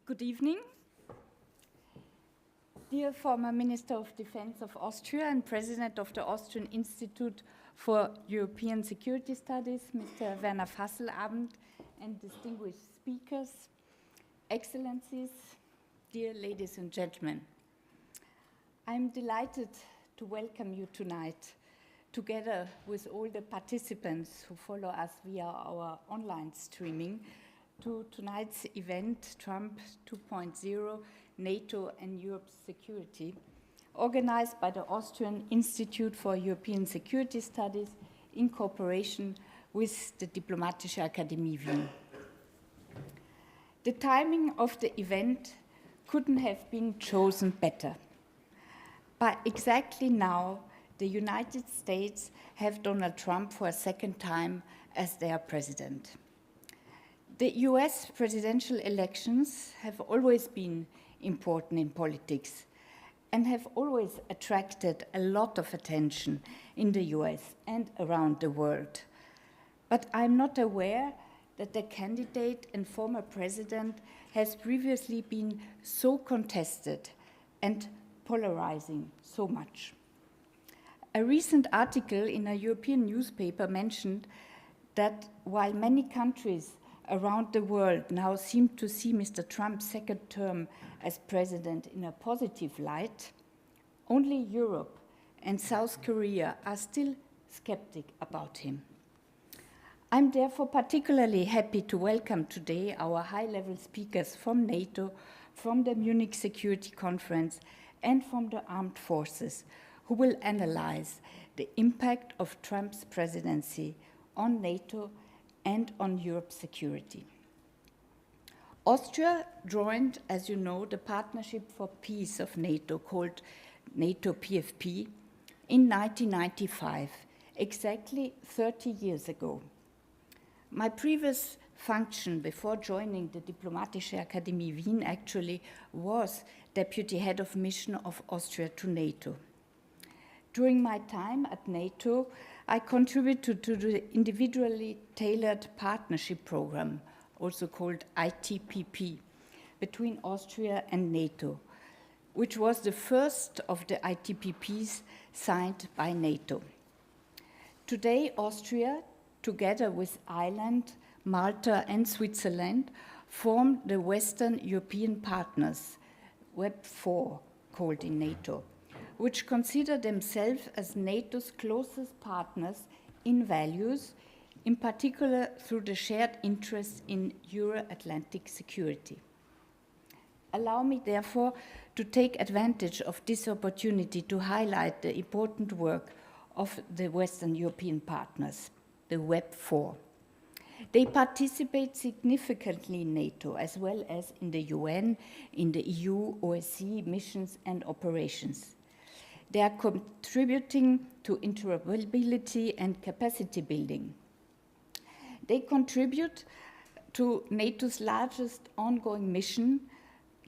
Good evening. Dear former Minister of Defense of Austria and President of the Austrian Institute for European Security Studies, Mr. Werner Fasslabend, and distinguished speakers, Excellencies, dear ladies and gentlemen. I'm delighted to welcome you tonight, together with all the participants who follow us via our online streaming, to tonight's event, Trump 2.0, NATO and Europe's Security, organized by the Austrian Institute for European Security Studies in cooperation with the Diplomatische Akademie, Wien. The timing of the event couldn't have been chosen better. By exactly now, the United States have Donald Trump for a second time as their president. The US presidential elections have always been important in politics and have always attracted a lot of attention in the US and around the world. But I'm not aware that the candidate and former president has previously been so contested and polarizing so much. A recent article in a European newspaper mentioned that while many countries around the world now seem to see Mr. Trump's second term as president in a positive light, only Europe and South Korea are still skeptic about him. I'm therefore particularly happy to welcome today our high-level speakers from NATO, from the Munich Security Conference, and from the armed forces, who will analyze the impact of Trump's presidency on NATO and on Europe's security. Austria joined, as you know, the Partnership for Peace of NATO, called NATO PFP, in 1995, exactly 30 years ago. My previous function before joining the Diplomatische Akademie Wien actually was Deputy Head of Mission of Austria to NATO. During my time at NATO, I contributed to the Individually Tailored Partnership Program, also called ITPP, between Austria and NATO, which was the first of the ITPPs signed by NATO. Today, Austria, together with Ireland, Malta, and Switzerland, form the Western European Partners, WEP4, called in NATO, which consider themselves as NATO's closest partners in values, in particular through the shared interest in Euro-Atlantic security. Allow me, therefore, to take advantage of this opportunity to highlight the important work of the Western European partners, the WEP4. They participate significantly in NATO, as well as in the UN, in the EU, OSCE missions and operations. They are contributing to interoperability and capacity building. They contribute to NATO's largest ongoing mission,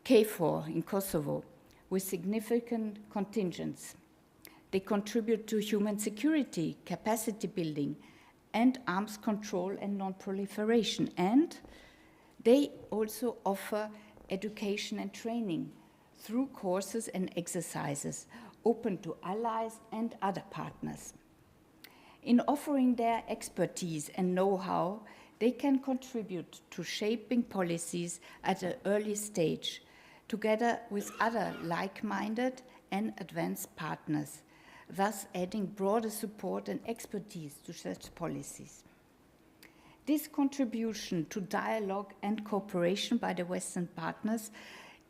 KFOR in Kosovo, with significant contingents. They contribute to human security, capacity building, and arms control and non-proliferation. And they also offer education and training through courses and exercises open to allies and other partners. In offering their expertise and know-how, they can contribute to shaping policies at an early stage, together with other like-minded and advanced partners, thus adding broader support and expertise to such policies. This contribution to dialogue and cooperation by the Western partners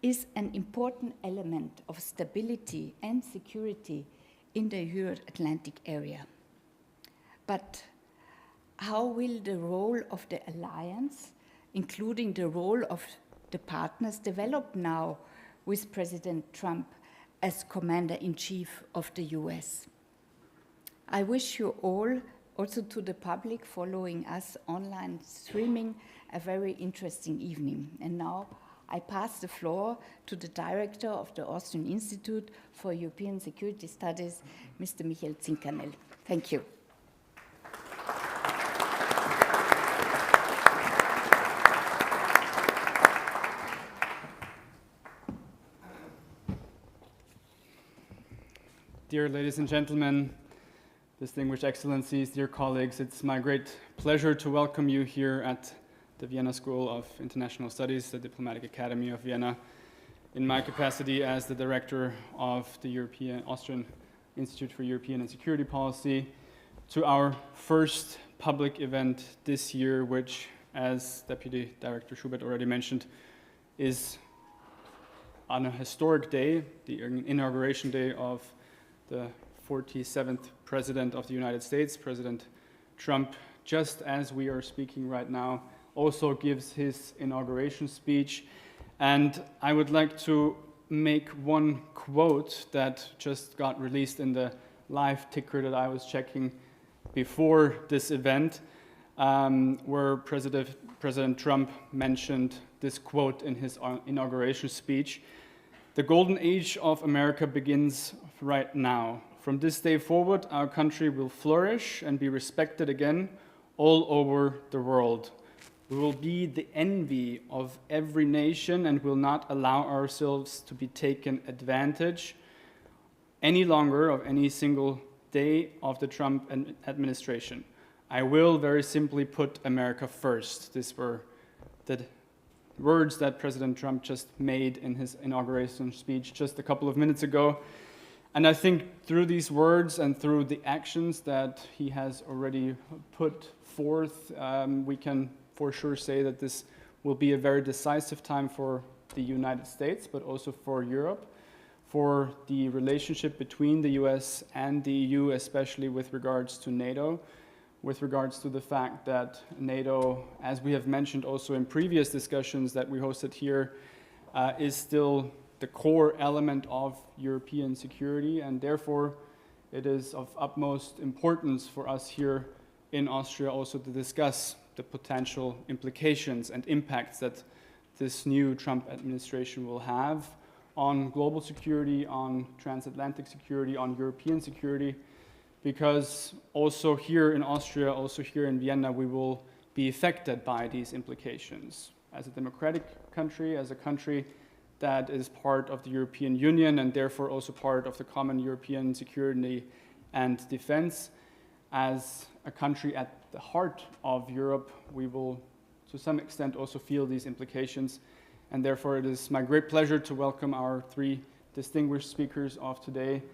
is an important element of stability and security in the Euro-Atlantic area. But how will the role of the alliance, including the role of the partners, develop now with President Trump as Commander-in-Chief of the US? I wish you all, also to the public following us online streaming, a very interesting evening. And now I pass the floor to the Director of the Austrian Institute for European Security Studies, Mr. Zinkanell. Thank you. Dear ladies and gentlemen, distinguished excellencies, dear colleagues, it's my great pleasure to welcome you here at the Vienna School of International Studies, the Diplomatic Academy of Vienna, in my capacity as the director of the Austrian Institute for European and Security Policy, to our first public event this year, which, as Deputy Director Schubert already mentioned, is on a historic day, the inauguration day of the 47th President of the United States, President Trump, just as we are speaking right now, also gives his inauguration speech. And I would like to make one quote that just got released in the live ticker that I was checking before this event, where President Trump mentioned this quote in his inauguration speech. "The golden age of America begins right now. From this day forward, our country will flourish and be respected again all over the world. We will be the envy of every nation and will not allow ourselves to be taken advantage any longer of any single day of the Trump administration. I will very simply put America first." These were the words that President Trump just made in his inauguration speech just a couple of minutes ago. And I think through these words and through the actions that he has already put forth, we can for sure say that this will be a very decisive time for the United States, but also for Europe, for the relationship between the US and the EU, especially with regards to NATO, with regards to the fact that NATO, as we have mentioned also in previous discussions that we hosted here, is still the core element of European security, and therefore it is of utmost importance for us here in Austria also to discuss the potential implications and impacts that this new Trump administration will have on global security, on transatlantic security, on European security, because also here in Austria, also here in Vienna, we will be affected by these implications. As a democratic country, as a country that is part of the European Union and therefore also part of the common European security and defense, as a country at the heart of Europe, we will to some extent also feel these implications. And therefore it is my great pleasure to welcome our three distinguished speakers of today.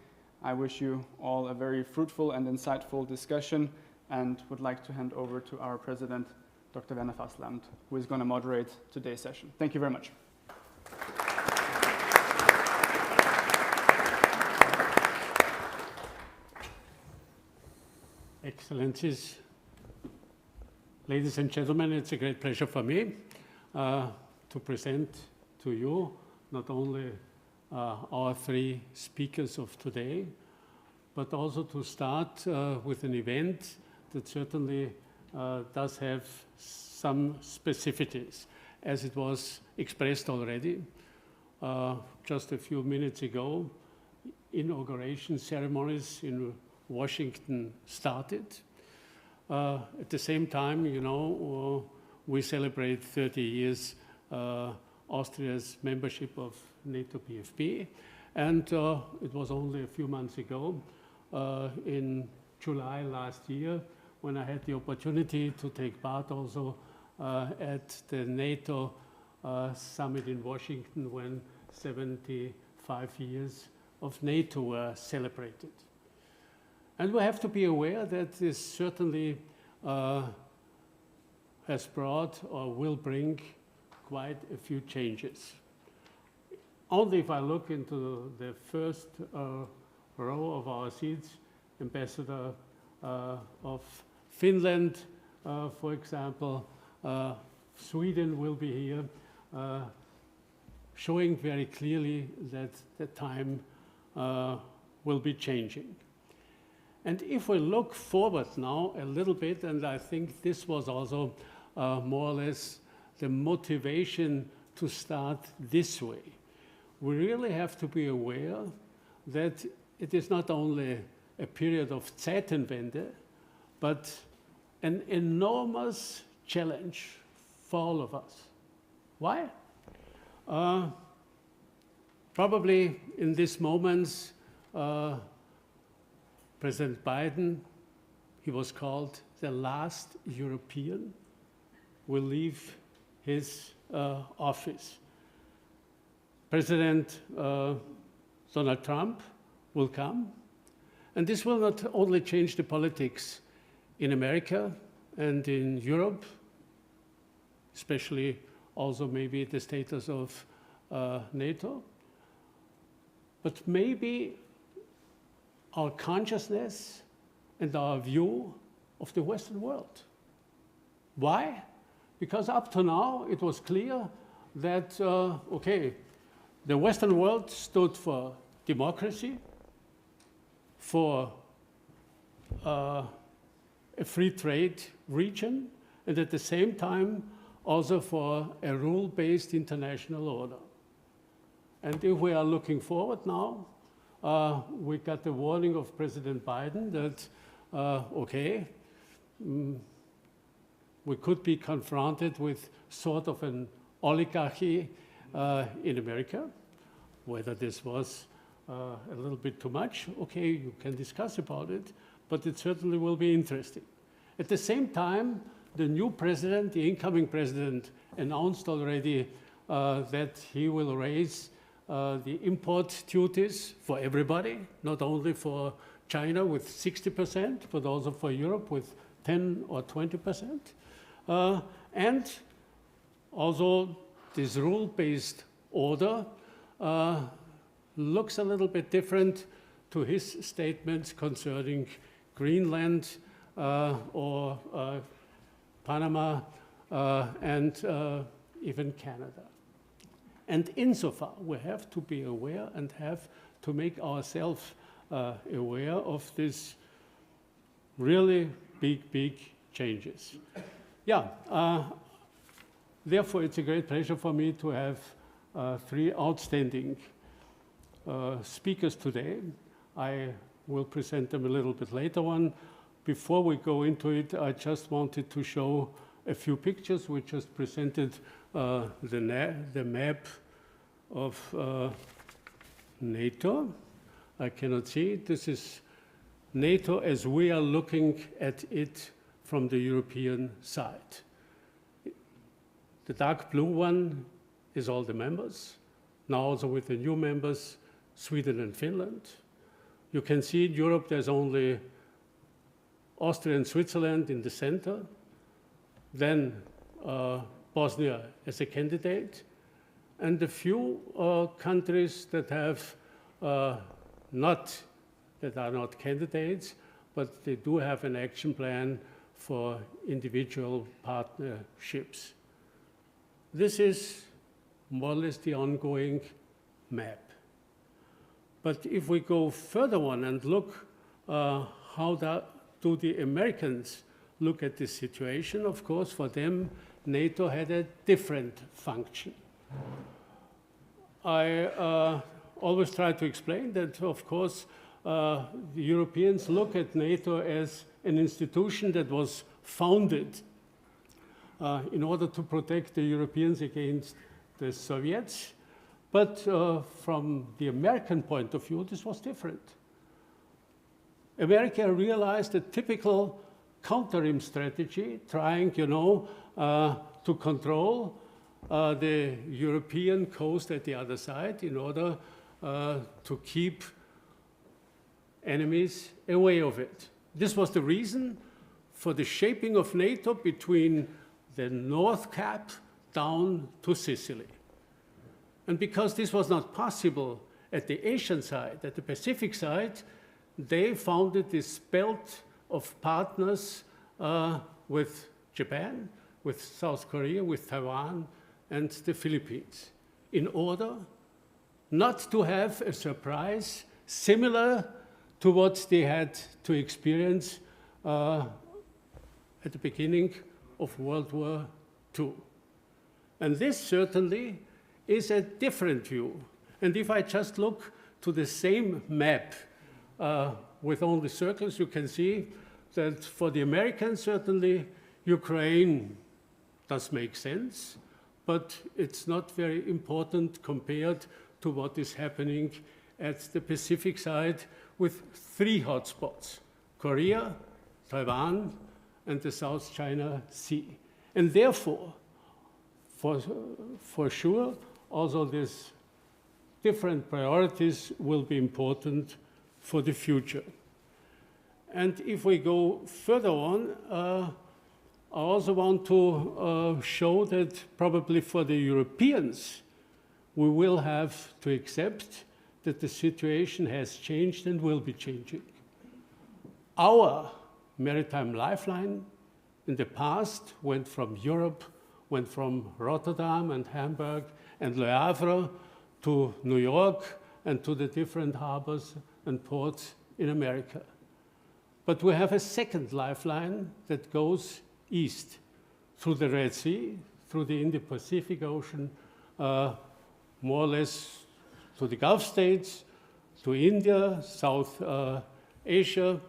I wish you all a very fruitful and insightful discussion and would like to hand over to our president, Dr. Werner Fasslabend, who is going to moderate today's session. Thank you very much. Excellencies, ladies and gentlemen, it's a great pleasure for me to present to you not only our three speakers of today, but also to start with an event that certainly does have some specificities, as it was expressed already. Just a few minutes ago, inauguration ceremonies in Washington started. At the same time, you know, we celebrate 30 years Austria's membership of NATO PFP, and it was only a few months ago, in July last year, when I had the opportunity to take part also at the NATO summit in Washington, when 75 years of NATO were celebrated. And we have to be aware that this certainly has brought or will bring quite a few changes. Only if I look into the first row of our seats, Ambassador of Finland, for example, Sweden will be here, showing very clearly that the time will be changing. And if we look forward now a little bit, and I think this was also more or less the motivation to start this way, we really have to be aware that it is not only a period of Zeitenwende, but an enormous challenge for all of us. Why? Probably in these moments, President Biden, he was called the last European, will leave his office. President Donald Trump will come, and this will not only change the politics in America and in Europe, especially also maybe the status of NATO, but maybe our consciousness and our view of the Western world. Why? Because up to now it was clear that, okay, the Western world stood for democracy, for a free trade region, and at the same time also for a rule-based international order. And if we are looking forward now, we got the warning of President Biden that, okay, we could be confronted with sort of an oligarchy in America. Whether this was a little bit too much, okay, you can discuss about it, but it certainly will be interesting. At the same time, the new president, the incoming president, announced already that he will raise the import duties for everybody, not only for China with 60%, but also for Europe with 10 or 20%. And also this rule-based order looks a little bit different to his statements concerning Greenland or Panama and even Canada. And insofar, we have to be aware and have to make ourselves aware of this really big changes. Yeah, therefore it's a great pleasure for me to have three outstanding speakers today. I will present them a little bit later on. Before we go into it, I just wanted to show a few pictures. We just presented the map of NATO. I cannot see it. This is NATO as we are looking at it from the European side. The dark blue one is all the members. Now also with the new members, Sweden and Finland. You can see in Europe there's only Austria and Switzerland in the center, then Bosnia as a candidate, and a few countries that have that are not candidates, but they do have an action plan for individual partnerships. This is more or less the ongoing map. But if we go further on and look how do the Americans look at this situation, of course, for them, NATO had a different function. I always try to explain that, of course, the Europeans look at NATO as an institution that was founded in order to protect the Europeans against the Soviets. But from the American point of view, this was different. America realized a typical counterim strategy, trying, to control the European coast at the other side in order to keep enemies away of it. This was the reason for the shaping of NATO between the North Cap down to Sicily. And because this was not possible at the Asian side, at the Pacific side, they founded this belt of partners with Japan, with South Korea, with Taiwan, and the Philippines, in order not to have a surprise similar to what they had to experience at the beginning of World War II. And this certainly is a different view. And if I just look to the same map with only circles, you can see that for the Americans, certainly, Ukraine does make sense, but it's not very important compared to what is happening at the Pacific side with 3 hotspots: Korea, Taiwan, and the South China Sea. And therefore, for sure, also these different priorities will be important for the future. And if we go further on, I also want to show that probably for the Europeans, we will have to accept that the situation has changed and will be changing. Our maritime lifeline in the past went from Europe, went from Rotterdam and Hamburg and Le Havre to New York and to the different harbors and ports in America. But we have a second lifeline that goes east through the Red Sea, through the Indo-Pacific Ocean, more or less to the Gulf states, to India, South Asia,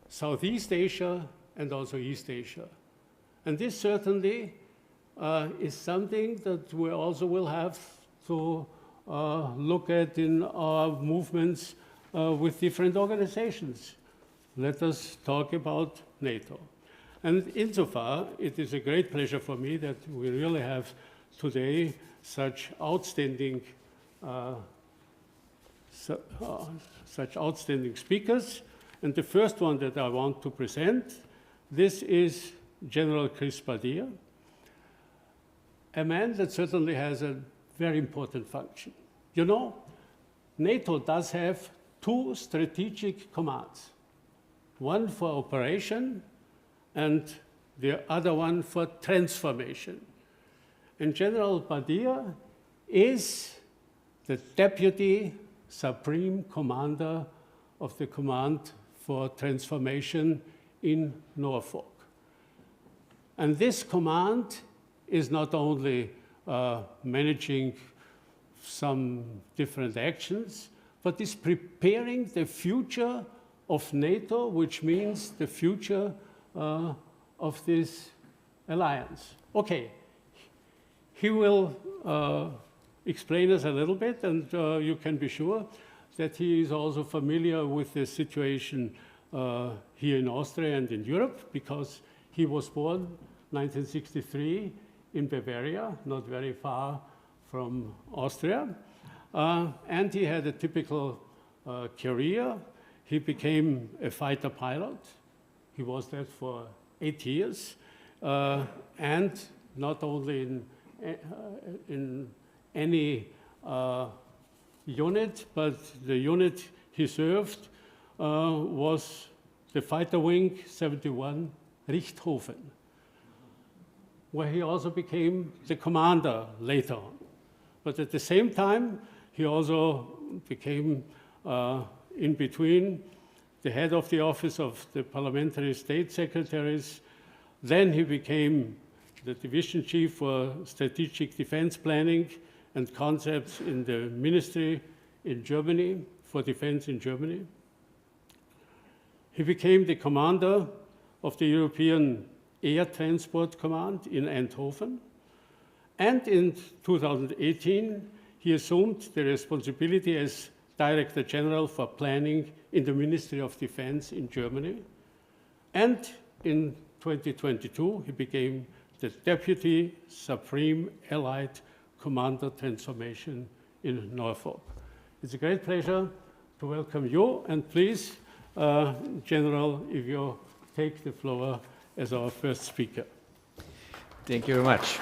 Southeast Asia, and also East Asia. And this certainly is something that we also will have to look at in our movements with different organizations. Let us talk about NATO. And insofar, it is a great pleasure for me that we really have today such outstanding speakers. And the first one that I want to present, this is General Chris Badia, a man that certainly has a very important function. You know, NATO does have 2 strategic commands, one for operation and the other one for transformation. And General Badia is the Deputy Supreme Commander of the Command for Transformation in Norfolk. And this command is not only managing some different actions, but is preparing the future of NATO, which means the future of this alliance. Okay, he will explain us a little bit, and you can be sure that he is also familiar with the situation here in Austria and in Europe, because he was born 1963 in Bavaria, not very far from Austria. And he had a typical career. He became a fighter pilot. He was that for 8 years. And not only in any unit, but the unit he served was the fighter wing 71 Richthofen, where he also became the commander later on. But at the same time, he also became, in between, the head of the office of the parliamentary state secretaries. Then he became the division chief for strategic defense planning and concepts in the ministry in Germany, for defense in Germany. He became the commander of the European Air Transport Command in Eindhoven. And in 2018, he assumed the responsibility as Director General for Planning in the Ministry of Defense in Germany. And in 2022, he became the Deputy Supreme Allied Commander Transformation in Norfolk. It's a great pleasure to welcome you, and please, General, if you take the floor as our first speaker. Thank you very much.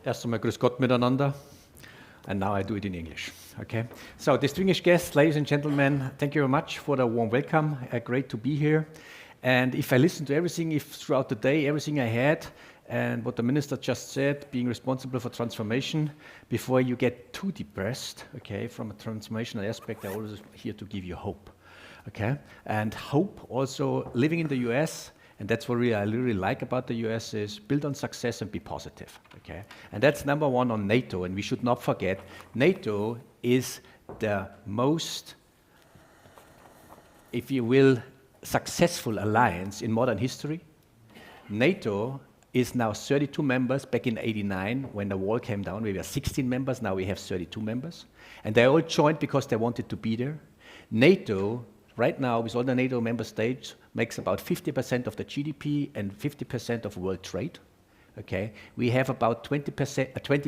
Erst einmal grüß Gott miteinander, and now I do it in English, okay? So, distinguished guests, ladies and gentlemen, thank you very much for the warm welcome. Great to be here. And if I listen to everything, if throughout the day, everything I had, and what the minister just said, being responsible for transformation, before you get too depressed, okay, from a transformational aspect, I'm always here to give you hope, okay? And hope also, living in the US, and that's what I really like about the US, is build on success and be positive, okay? And that's number one on NATO, and we should not forget, NATO is the most, if you will, successful alliance in modern history. NATO is now 32 members. Back in '89, when the wall came down, we were 16 members. Now we have 32 members. And they all joined because they wanted to be there. NATO, right now, with all the NATO member states, makes about 50% of the GDP and 50% of world trade. Okay, we have about 20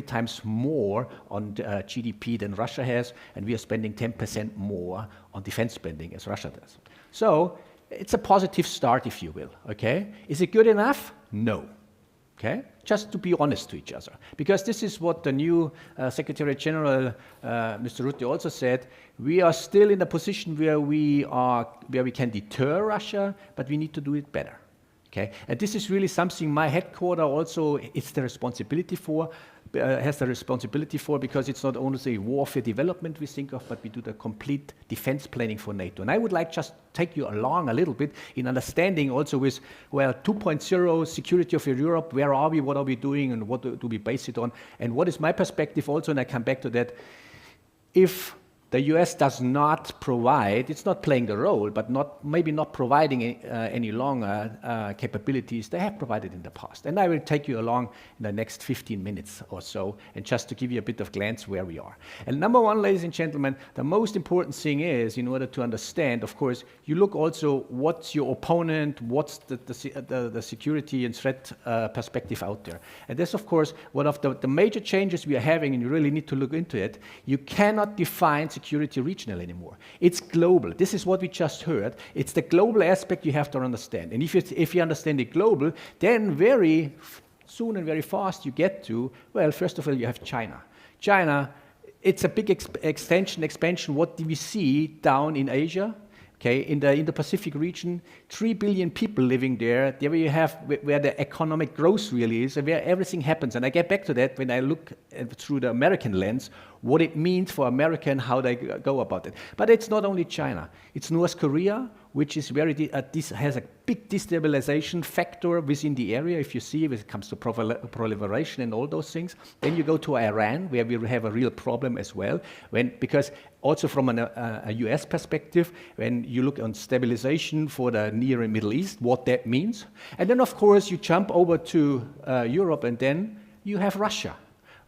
times more on GDP than Russia has, and we are spending 10% more on defense spending as Russia does. So it's a positive start, if you will. Okay, is it good enough? No. Okay, just to be honest to each other, because this is what the new Secretary General, Mr. Rutte, also said. We are still in a position where we can deter Russia, but we need to do it better. Okay, and this is really something my headquarter also has the responsibility for, because it's not only the warfare development we think of, but we do the complete defense planning for NATO. And I would like just take you along a little bit in understanding also with, well, 2.0 security of Europe, where are we, what are we doing, and what do we base it on, and what is my perspective also, and I come back to that. If the US does not provide, it's not playing the role, but maybe not providing any longer capabilities they have provided in the past. And I will take you along in the next 15 minutes or so, and just to give you a bit of glance where we are. And number one, ladies and gentlemen, the most important thing is, in order to understand, of course, you look also what's your opponent, what's the security and threat perspective out there. And that's, of course, one of the major changes we are having, and you really need to look into it. You cannot define security regional anymore. It's global. This is what we just heard. It's the global aspect you have to understand. And if you understand it global, then very soon and very fast you get to, well, first of all, you have China. China, it's a big expansion. What do we see down in Asia? Okay, in the Pacific region, 3 billion people living there. There you have where the economic growth really is, and where everything happens. And I get back to that when I look through the American lens, what it means for America and how they go about it. But it's not only China. It's North Korea, which is this has a big destabilization factor within the area, if you see, when it comes to proliferation and all those things. Then you go to Iran, where we have a real problem as well, because also from a US perspective, when you look on stabilization for the Near and Middle East, what that means. And then, of course, you jump over to Europe, and then you have Russia.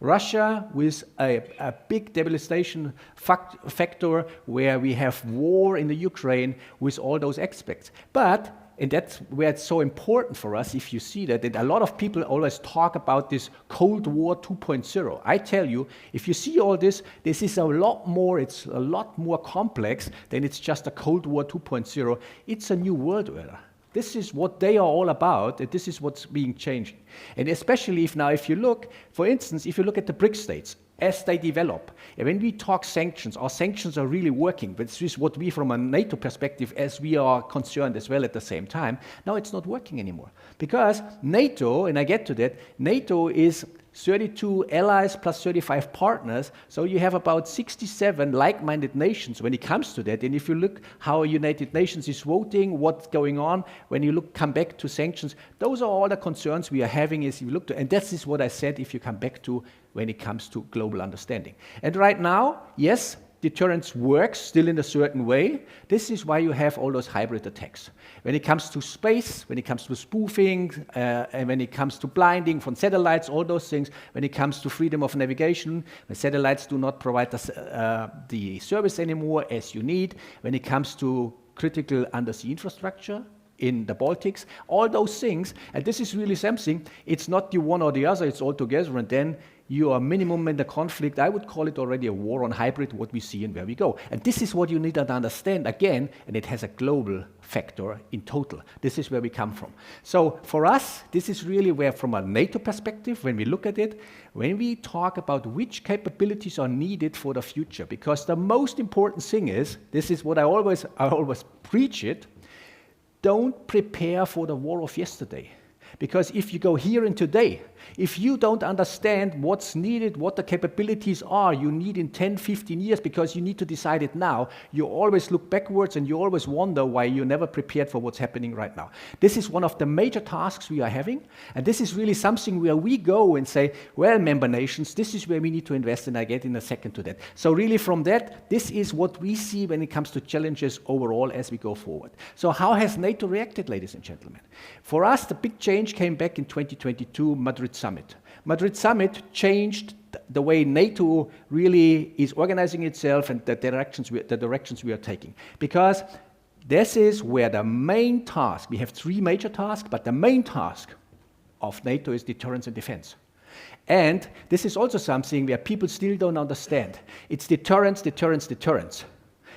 Russia with a big devastation factor, where we have war in the Ukraine with all those aspects. And that's where it's so important for us, if you see that a lot of people always talk about this Cold War 2.0. I tell you, if you see all this, this is a lot more, it's a lot more complex than it's just a Cold War 2.0. It's a new world order. This is what they are all about, and this is what's being changed. And especially if you look, for instance, if you look at the BRIC states, as they develop, and when we talk sanctions, our sanctions are really working. But this is what we, from a NATO perspective, as we are concerned as well at the same time, now it's not working anymore. Because NATO, and I get to that, NATO is 32 allies plus 35 partners, so you have about 67 like-minded nations when it comes to that. And if you look how United Nations is voting, what's going on, when you come back to sanctions, those are all the concerns we are having as you look to, and that is what I said, if you come back to when it comes to global understanding. And right now, yes, deterrence works still in a certain way. This is why you have all those hybrid attacks. When it comes to space, when it comes to spoofing, and when it comes to blinding from satellites, all those things, when it comes to freedom of navigation, when satellites do not provide the service anymore as you need, when it comes to critical undersea infrastructure in the Baltics, all those things, and this is really something, it's not the one or the other, it's all together, and then you are minimum in the conflict. I would call it already a war on hybrid, what we see and where we go. And this is what you need to understand again, and it has a global factor in total. This is where we come from. So for us, this is really where, from a NATO perspective, when we look at it, when we talk about which capabilities are needed for the future, because the most important thing is, this is what I always preach it, don't prepare for the war of yesterday. Because if you go here and today, if you don't understand what's needed, what the capabilities are you need in 10, 15 years, because you need to decide it now, you always look backwards and you always wonder why you're never prepared for what's happening right now. This is one of the major tasks we are having, and this is really something where we go and say, well, member nations, this is where we need to invest, and I get in a second to that. So really from that, this is what we see when it comes to challenges overall as we go forward. So how has NATO reacted, ladies and gentlemen? For us, the big change change came back in 2022, Madrid Summit. Madrid Summit changed the way NATO really is organizing itself and the directions we are taking. Because this is where the main task, we have three major tasks, but the main task of NATO is deterrence and defense. And this is also something where people still don't understand. It's deterrence, deterrence, deterrence.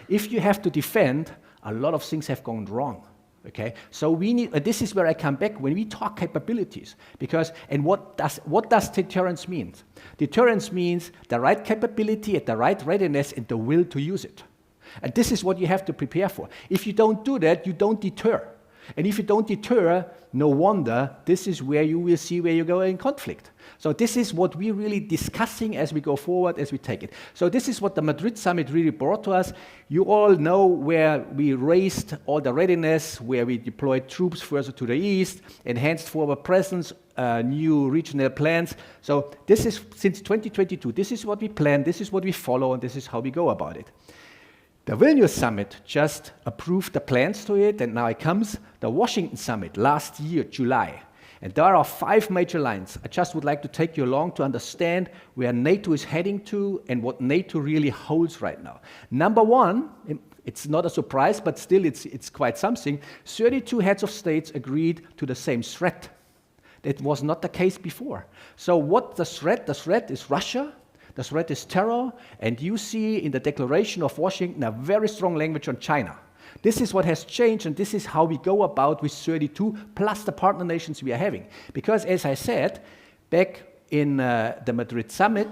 If you have to defend, a lot of things have gone wrong. Okay, so we need. This is where I come back when we talk capabilities, because and what does deterrence mean? Deterrence means the right capability at the right readiness and the will to use it, and this is what you have to prepare for. If you don't do that, you don't deter, and if you don't deter, no wonder this is where you will see where you go in conflict. So this is what we're really discussing as we go forward, as we take it. So this is what the Madrid Summit really brought to us. You all know where we raised all the readiness, where we deployed troops further to the east, enhanced forward presence, new regional plans. So this is, since 2022, this is what we plan, this is what we follow, and this is how we go about it. The Vilnius Summit just approved the plans to it, and now it comes the Washington Summit last year, July. And there are 5 major lines. I just would like to take you along to understand where NATO is heading to and what NATO really holds right now. Number 1, it's not a surprise, but still it's quite something. 32 heads of states agreed to the same threat. That was not the case before. So what the threat? The threat is Russia. The threat is terror. And you see in the Declaration of Washington a very strong language on China. This is what has changed, and this is how we go about with 32, plus the partner nations we are having. Because, as I said, back in the Madrid Summit,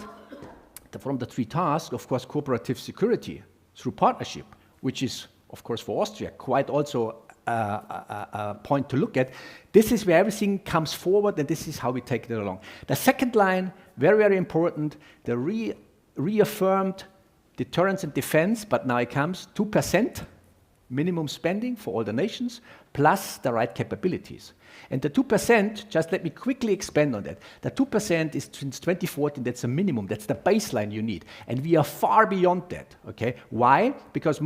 from the 3 tasks, of course, cooperative security through partnership, which is, of course, for Austria, quite also a point to look at. This is where everything comes forward, and this is how we take it along. The second line, very, very important, the reaffirmed deterrence and defense, but now it comes 2%. Minimum spending for all the nations, plus the right capabilities. And the 2%, just let me quickly expand on that. The 2% is since 2014, that's a minimum, that's the baseline you need. And we are far beyond that, okay? Why? Because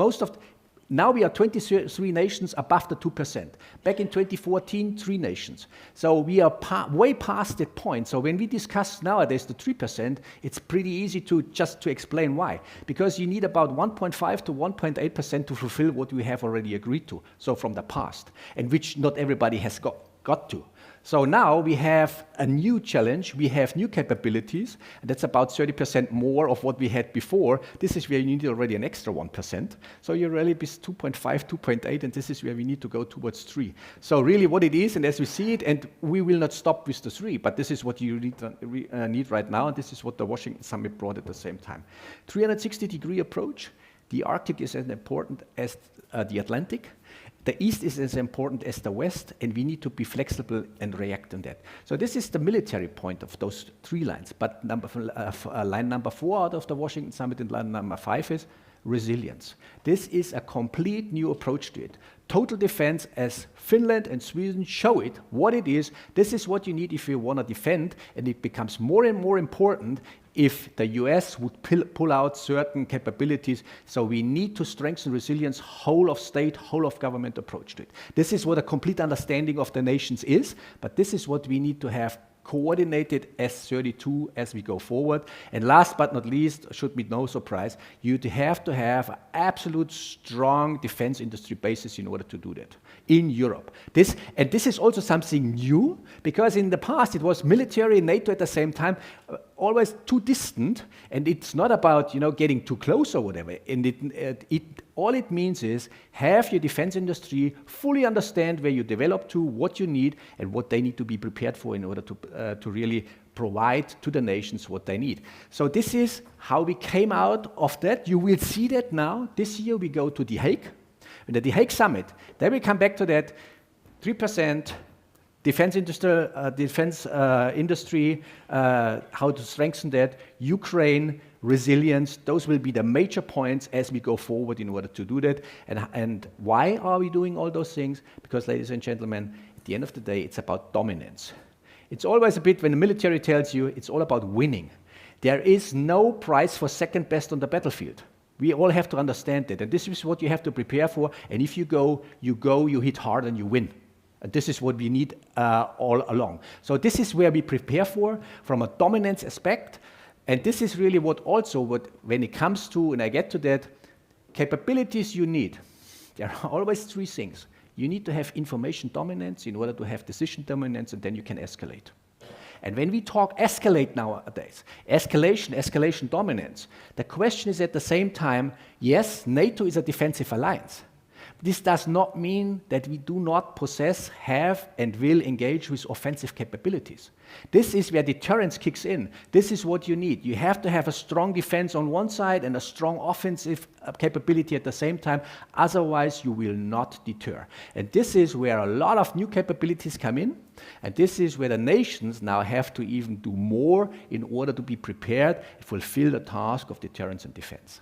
now we are 23 nations above the 2%. Back in 2014, 3 nations. So we are way past that point. So when we discuss nowadays the 3%, it's pretty easy to explain why. Because you need about 1.5 to 1.8% to fulfill what we have already agreed to, so from the past, and which not everybody has got to. So now we have a new challenge, we have new capabilities, and that's about 30% more of what we had before. This is where you need already an extra 1%. So you're really with 2.5, 2.8, and this is where we need to go towards 3. So really what it is, and as we see it, and we will not stop with the 3, but this is what you need right now, and this is what the Washington Summit brought at the same time. 360-degree approach. The Arctic is as important as the Atlantic. The East is as important as the West, and we need to be flexible and react on that. So this is the military point of those 3 lines. But line number 4 out of the Washington Summit and line number 5 is resilience. This is a complete new approach to it. Total defense, as Finland and Sweden show it, what it is. This is what you need if you want to defend, and it becomes more and more important if the US would pull out certain capabilities. So we need to strengthen resilience, whole of state, whole of government approach to it. This is what a complete understanding of the nations is, but this is what we need to have coordinated as 32 as we go forward. And last but not least, should be no surprise, you have to have an absolute strong defense industry basis in order to do that in Europe. This is also something new, because in the past it was military and NATO at the same time, always too distant, and it's not about getting too close or whatever. And all it means is have your defense industry fully understand where you develop to, what you need, and what they need to be prepared for in order to really provide to the nations what they need. So this is how we came out of that. You will see that now. This year we go to The Hague. And at the Hague Summit, then we come back to that 3%, defense industry, how to strengthen that, Ukraine, resilience. Those will be the major points as we go forward in order to do that. And why are we doing all those things? Because, ladies and gentlemen, at the end of the day, it's about dominance. It's always a bit, when the military tells you, it's all about winning. There is no prize for second best on the battlefield. We all have to understand that. And this is what you have to prepare for. And if you go, you hit hard and you win. And this is what we need all along. So this is where we prepare for, from a dominance aspect. And this is really what when it comes to, and I get to that, capabilities you need. There are always three things. You need to have information dominance in order to have decision dominance, and then you can escalate. And when we talk escalate nowadays, escalation dominance, the question is at the same time, yes, NATO is a defensive alliance. This does not mean that we do not possess, have, and will engage with offensive capabilities. This is where deterrence kicks in. This is what you need. You have to have a strong defense on one side and a strong offensive capability at the same time. Otherwise, you will not deter. And this is where a lot of new capabilities come in. And this is where the nations now have to even do more in order to be prepared and fulfill the task of deterrence and defense.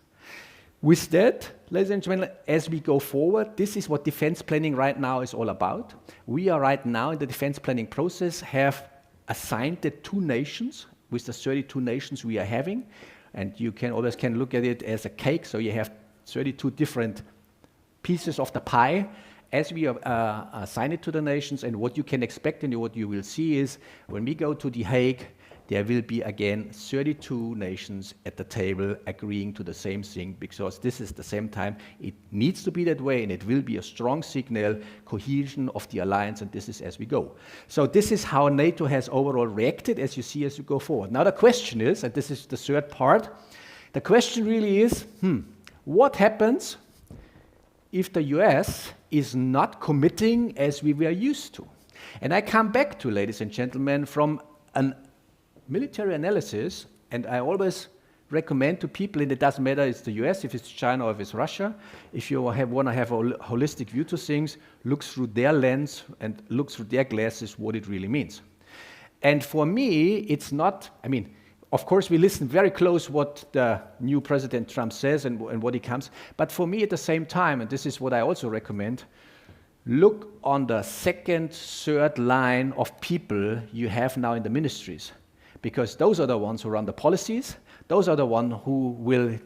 With that, ladies and gentlemen, as we go forward, this is what defense planning right now is all about. We are right now in the defense planning process, have assigned the 2 nations with the 32 nations we are having. And you can always look at it as a cake, so you have 32 different pieces of the pie. As we assign it to the nations, and what you can expect and what you will see is, when we go to The Hague, there will be again 32 nations at the table agreeing to the same thing, because this is the same time it needs to be that way, and it will be a strong signal, cohesion of the alliance, and this is as we go. So this is how NATO has overall reacted, as you see, as you go forward. Now the question is, and this is the third part, the question really is, what happens if the US is not committing as we were used to? And I come back to, ladies and gentlemen, from an military analysis, and I always recommend to people, and it doesn't matter if it's the US, if it's China, or if it's Russia, if you want to have a holistic view to things, look through their lens and look through their glasses what it really means. And for me, it's not, of course we listen very close what the new President Trump says and what he comes, but for me at the same time, and this is what I also recommend, look on the second, third line of people you have now in the ministries. Because those are the ones who run the policies, those are the ones who will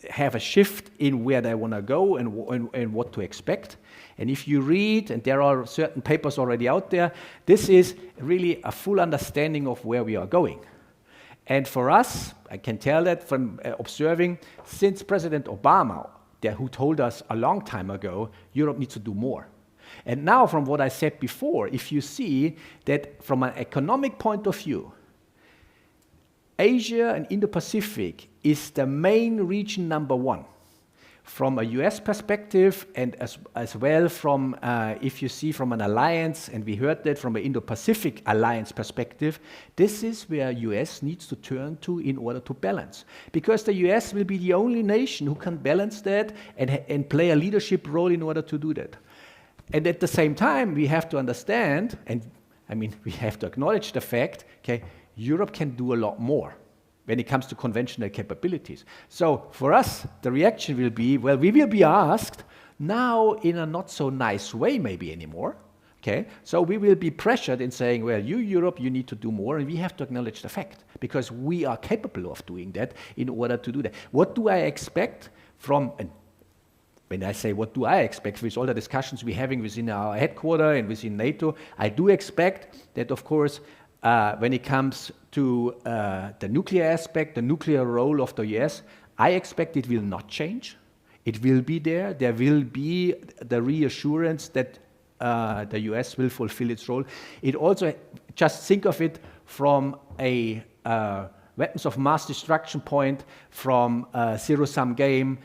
have a shift in where they want to go and what to expect. And if you read, and there are certain papers already out there, this is really a full understanding of where we are going. And for us, I can tell that from observing, since President Obama, who told us a long time ago, Europe needs to do more. And now from what I said before, if you see that from an economic point of view, Asia and Indo-Pacific is the main region #1 from a US perspective, and as well from, if you see from an alliance, and we heard that from an Indo-Pacific alliance perspective, this is where US needs to turn to in order to balance. Because the US will be the only nation who can balance that and play a leadership role in order to do that. And at the same time, we have to understand, and we have to acknowledge the fact, okay, Europe can do a lot more when it comes to conventional capabilities. So for us, the reaction will be, well, we will be asked now in a not so nice way maybe anymore, okay? So we will be pressured in saying, well, you Europe, you need to do more, and we have to acknowledge the fact, because we are capable of doing that in order to do that. What do I expect from, and when I say what do I expect with all the discussions we're having within our headquarters and within NATO, I do expect that, of course, when it comes to the nuclear aspect, the nuclear role of the US, I expect it will not change. It will be there. There will be the reassurance that the US will fulfill its role. It also, just think of it from a weapons of mass destruction point, from zero-sum game,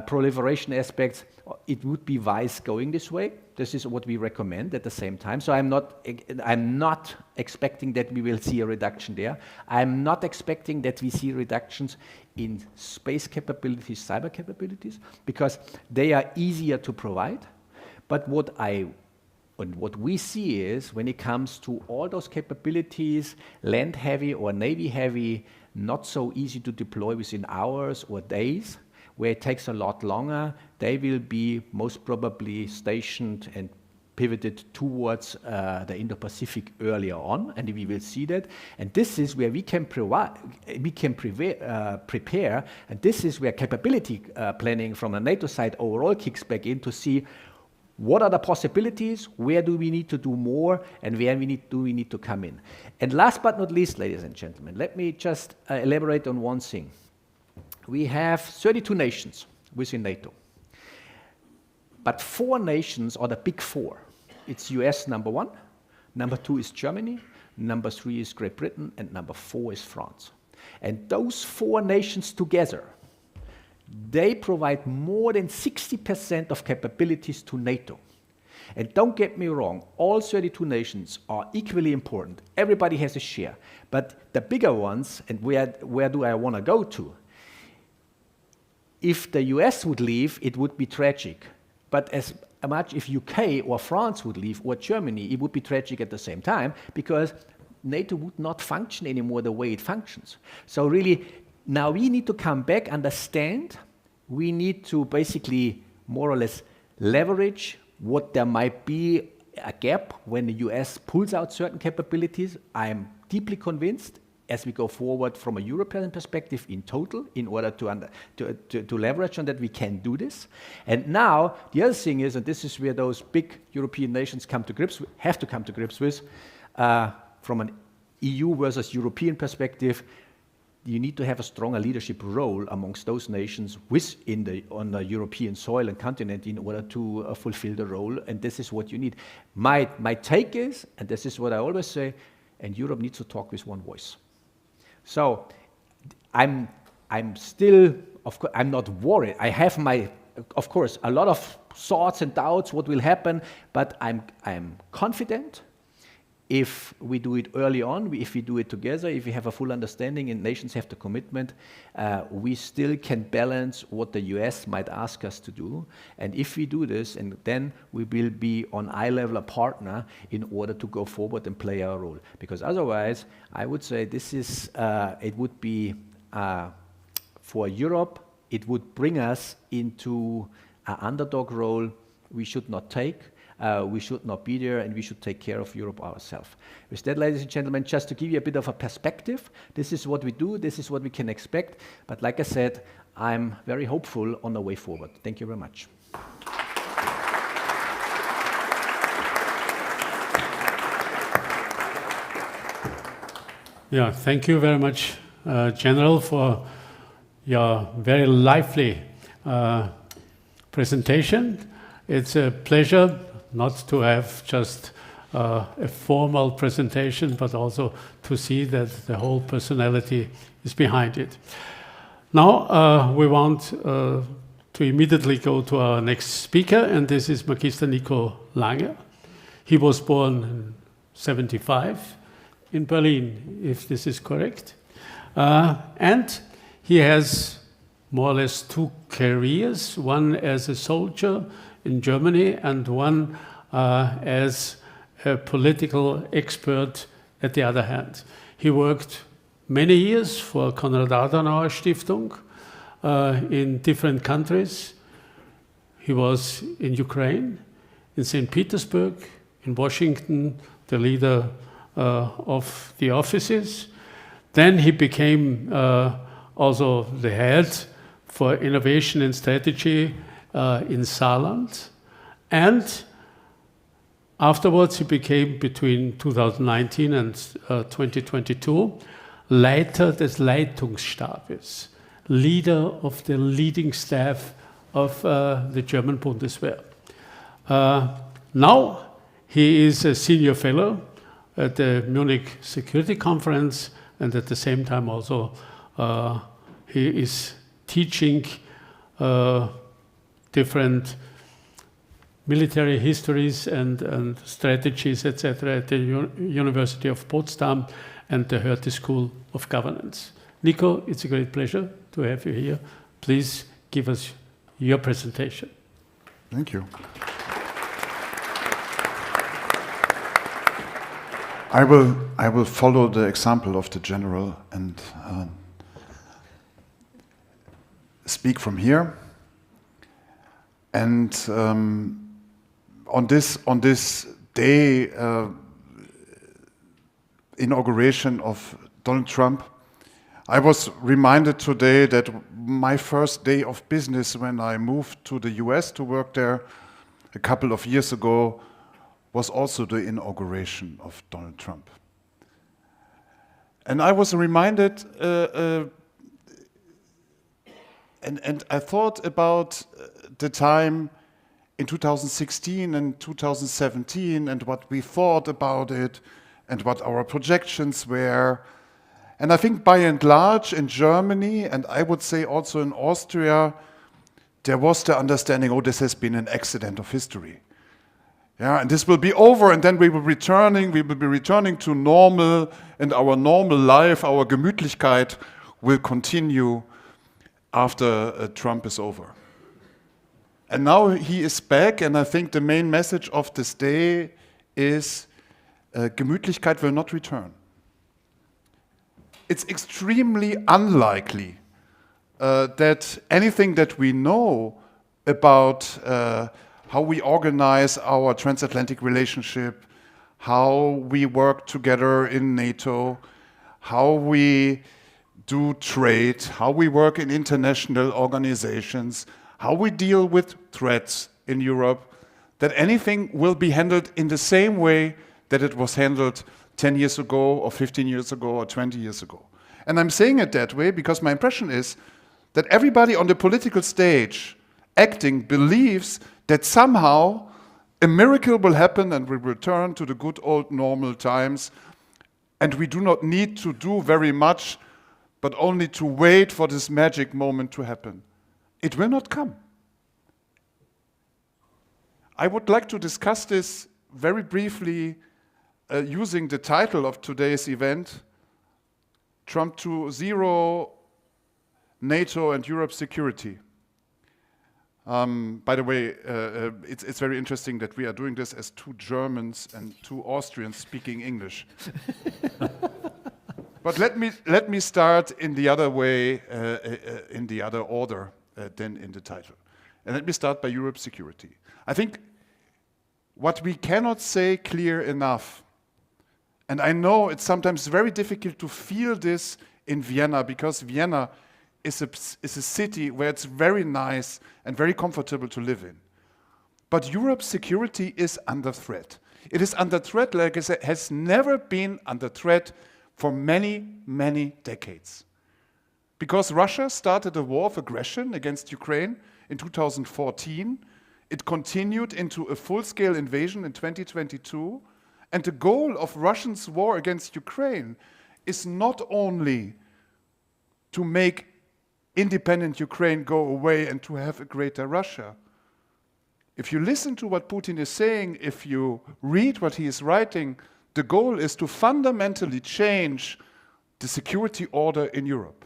proliferation aspects. It would be wise going this way. This is what we recommend at the same time. So I'm not expecting that we will see a reduction there. I'm not expecting that we see reductions in space capabilities, cyber capabilities, because they are easier to provide. But what we see is, when it comes to all those capabilities, land heavy or navy heavy, not so easy to deploy within hours or days, where it takes a lot longer, they will be most probably stationed and pivoted towards the Indo-Pacific earlier on, and we will see that. And this is where we can prepare, and this is where capability planning from a NATO side overall kicks back in to see What are the possibilities? Where do we need to do more? And where do we need to come in? And last but not least, ladies and gentlemen, let me just elaborate on one thing. We have 32 nations within NATO. But 4 nations are the big 4. It's US number 1, number 2 is Germany, number 3 is Great Britain, and number 4 is France. And those 4 nations together, they provide more than 60% of capabilities to NATO. And don't get me wrong, all 32 nations are equally important. Everybody has a share. But the bigger ones, and where do I want to go to? If the US would leave, it would be tragic. But as much if UK or France would leave, or Germany, it would be tragic at the same time, because NATO would not function anymore the way it functions. So really, now we need to come back, understand, we need to basically more or less leverage what there might be a gap when the US pulls out certain capabilities. I'm deeply convinced, as we go forward from a European perspective in total, in order to leverage on that, we can do this. And now, the other thing is, and this is where those big European nations have to come to grips with, from an EU versus European perspective, you need to have a stronger leadership role amongst those nations on the European soil and continent in order to fulfill the role, and this is what you need. My take is, and this is what I always say, and Europe needs to talk with one voice. So I'm still, of course, I'm not worried. I have of course, a lot of thoughts and doubts what will happen, but I'm confident. If we do it early on, if we do it together, if we have a full understanding and nations have the commitment, we still can balance what the US might ask us to do. And if we do this, and then we will be on eye level a partner in order to go forward and play our role. Because otherwise, I would say this is, it would be, for Europe, it would bring us into an underdog role we should not take. We should not be there, and we should take care of Europe ourselves. With that, ladies and gentlemen, just to give you a bit of a perspective, this is what we do, this is what we can expect. But like I said, I'm very hopeful on the way forward. Thank you very much. Yeah, thank you very much, General, for your very lively presentation. It's a pleasure not to have just a formal presentation, but also to see that the whole personality is behind it. Now we want to immediately go to our next speaker, and this is Magister Nico Lange. He was born in 1975 in Berlin, if this is correct. And he has more or less 2 careers, one as a soldier in Germany and one as a political expert at the other hand. He worked many years for Konrad Adenauer Stiftung in different countries. He was in Ukraine, in St. Petersburg, in Washington, the leader of the offices. Then he became also the head for innovation and strategy in Saarland. And afterwards, he became, between 2019 and 2022, Leiter des Leitungsstabes, leader of the leading staff of the German Bundeswehr. Now, he is a senior fellow at the Munich Security Conference, and at the same time also he is teaching different military histories and strategies, etc., at the University of Potsdam and the Hertie School of Governance. Nico, it's a great pleasure to have you here. Please give us your presentation. Thank you. I will follow the example of the general and speak from here. And on this day, inauguration of Donald Trump, I was reminded today that my first day of business when I moved to the US to work there a couple of years ago was also the inauguration of Donald Trump. And I was reminded, and I thought about the time in 2016 and 2017 and what we thought about it and what our projections were. And I think by and large in Germany, and I would say also in Austria, there was the understanding, oh, this has been an accident of history. Yeah, and this will be over, and then we will be returning to normal, and our normal life, our Gemütlichkeit will continue after Trump is over. And now he is back, and I think the main message of this day is Gemütlichkeit will not return. It's extremely unlikely that anything that we know about how we organize our transatlantic relationship, how we work together in NATO, how we do trade, how we work in international organizations, how we deal with threats in Europe, that anything will be handled in the same way that it was handled 10 years ago or 15 years ago or 20 years ago. And I'm saying it that way because my impression is that everybody on the political stage acting believes that somehow a miracle will happen and we return to the good old normal times, and we do not need to do very much, but only to wait for this magic moment to happen. It will not come. I would like to discuss this very briefly using the title of today's event, Trump 2.0, NATO and Europe's security. By the way, it's very interesting that we are doing this as two Germans and two Austrians speaking English. But let me start in the other way, in the other order than in the title. And let me start by Europe's security. I think what we cannot say clear enough, and I know it's sometimes very difficult to feel this in Vienna, because Vienna is a city where it's very nice and very comfortable to live in. But Europe's security is under threat. It is under threat like it has never been under threat for many, many decades. Because Russia started a war of aggression against Ukraine in 2014, it continued into a full-scale invasion in 2022, and the goal of Russia's war against Ukraine is not only to make independent Ukraine go away and to have a greater Russia. If you listen to what Putin is saying, if you read what he is writing, the goal is to fundamentally change the security order in Europe.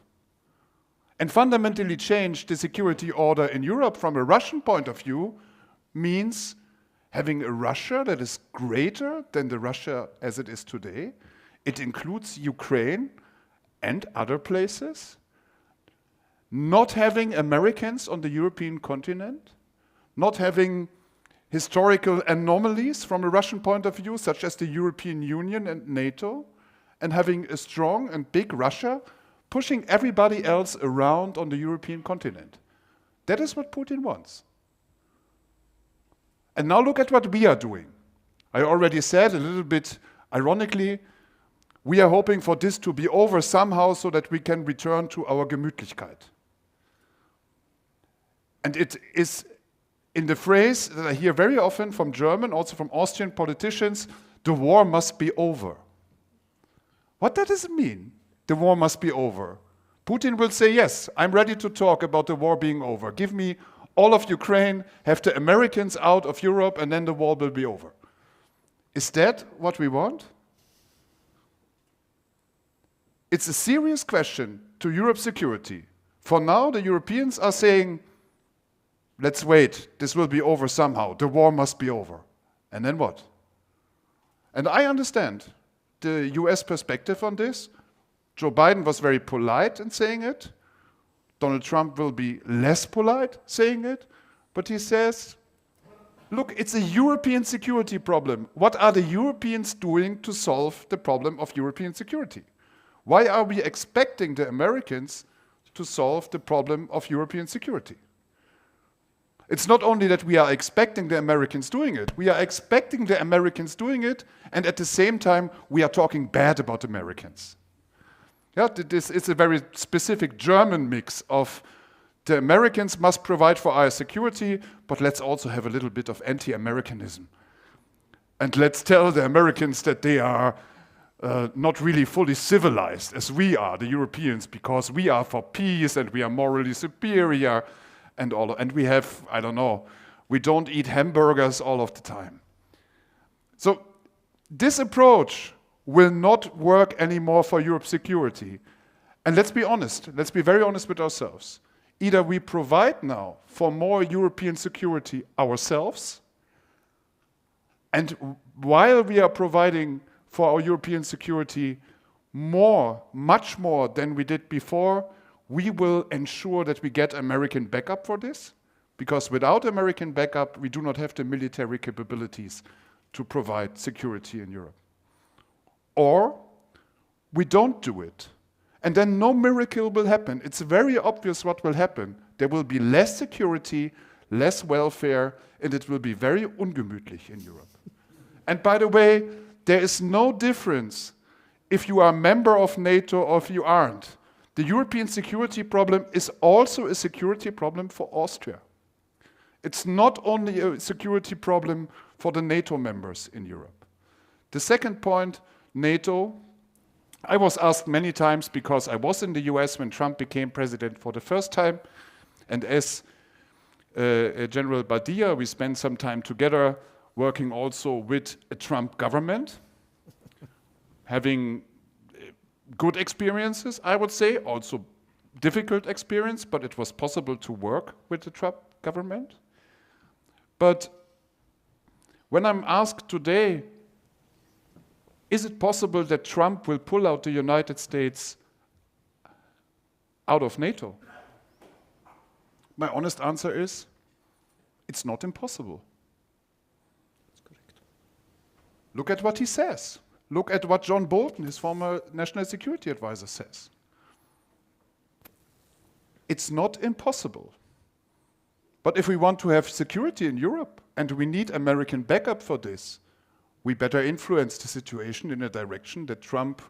And fundamentally change the security order in Europe from a Russian point of view means having a Russia that is greater than the Russia as it is today. It includes Ukraine and other places. Not having Americans on the European continent, not having historical anomalies from a Russian point of view, such as the European Union and NATO, and having a strong and big Russia pushing everybody else around on the European continent. That is what Putin wants. And now look at what we are doing. I already said a little bit ironically, we are hoping for this to be over somehow so that we can return to our Gemütlichkeit. And it is in the phrase that I hear very often from German, also from Austrian politicians, the war must be over. What does it mean? The war must be over. Putin will say, yes, I'm ready to talk about the war being over. Give me all of Ukraine, have the Americans out of Europe, and then the war will be over. Is that what we want? It's a serious question to Europe's security. For now, the Europeans are saying, let's wait, this will be over somehow, the war must be over. And then what? And I understand the US perspective on this. Joe Biden was very polite in saying it. Donald Trump will be less polite saying it. But he says, look, it's a European security problem. What are the Europeans doing to solve the problem of European security? Why are we expecting the Americans to solve the problem of European security? It's not only that we are expecting the Americans doing it, we are expecting the Americans doing it, and at the same time, we are talking bad about Americans. Yeah, this is a very specific German mix of the Americans must provide for our security, but let's also have a little bit of anti-Americanism. And let's tell the Americans that they are not really fully civilized as we are, the Europeans, because we are for peace and we are morally superior and all. And we have, I don't know, we don't eat hamburgers all of the time. So this approach will not work anymore for Europe's security. And let's be honest, let's be very honest with ourselves. Either we provide now for more European security ourselves, and while we are providing for our European security more, much more than we did before, we will ensure that we get American backup for this, because without American backup, we do not have the military capabilities to provide security in Europe. Or we don't do it, and then no miracle will happen. It's very obvious what will happen. There will be less security, less welfare, and it will be very ungemütlich in Europe. And by the way, there is no difference if you are a member of NATO or if you aren't. The European security problem is also a security problem for Austria. It's not only a security problem for the NATO members in Europe. The second point, NATO. I was asked many times, because I was in the US when Trump became president for the first time, and as General Badia, we spent some time together working also with a Trump government, having good experiences, I would say, also difficult experience, but it was possible to work with the Trump government. But when I'm asked today, is it possible that Trump will pull out the United States out of NATO? My honest answer is, it's not impossible. That's correct. Look at what he says. Look at what John Bolton, his former national security advisor, says. It's not impossible. But if we want to have security in Europe, and we need American backup for this, we better influence the situation in a direction that Trump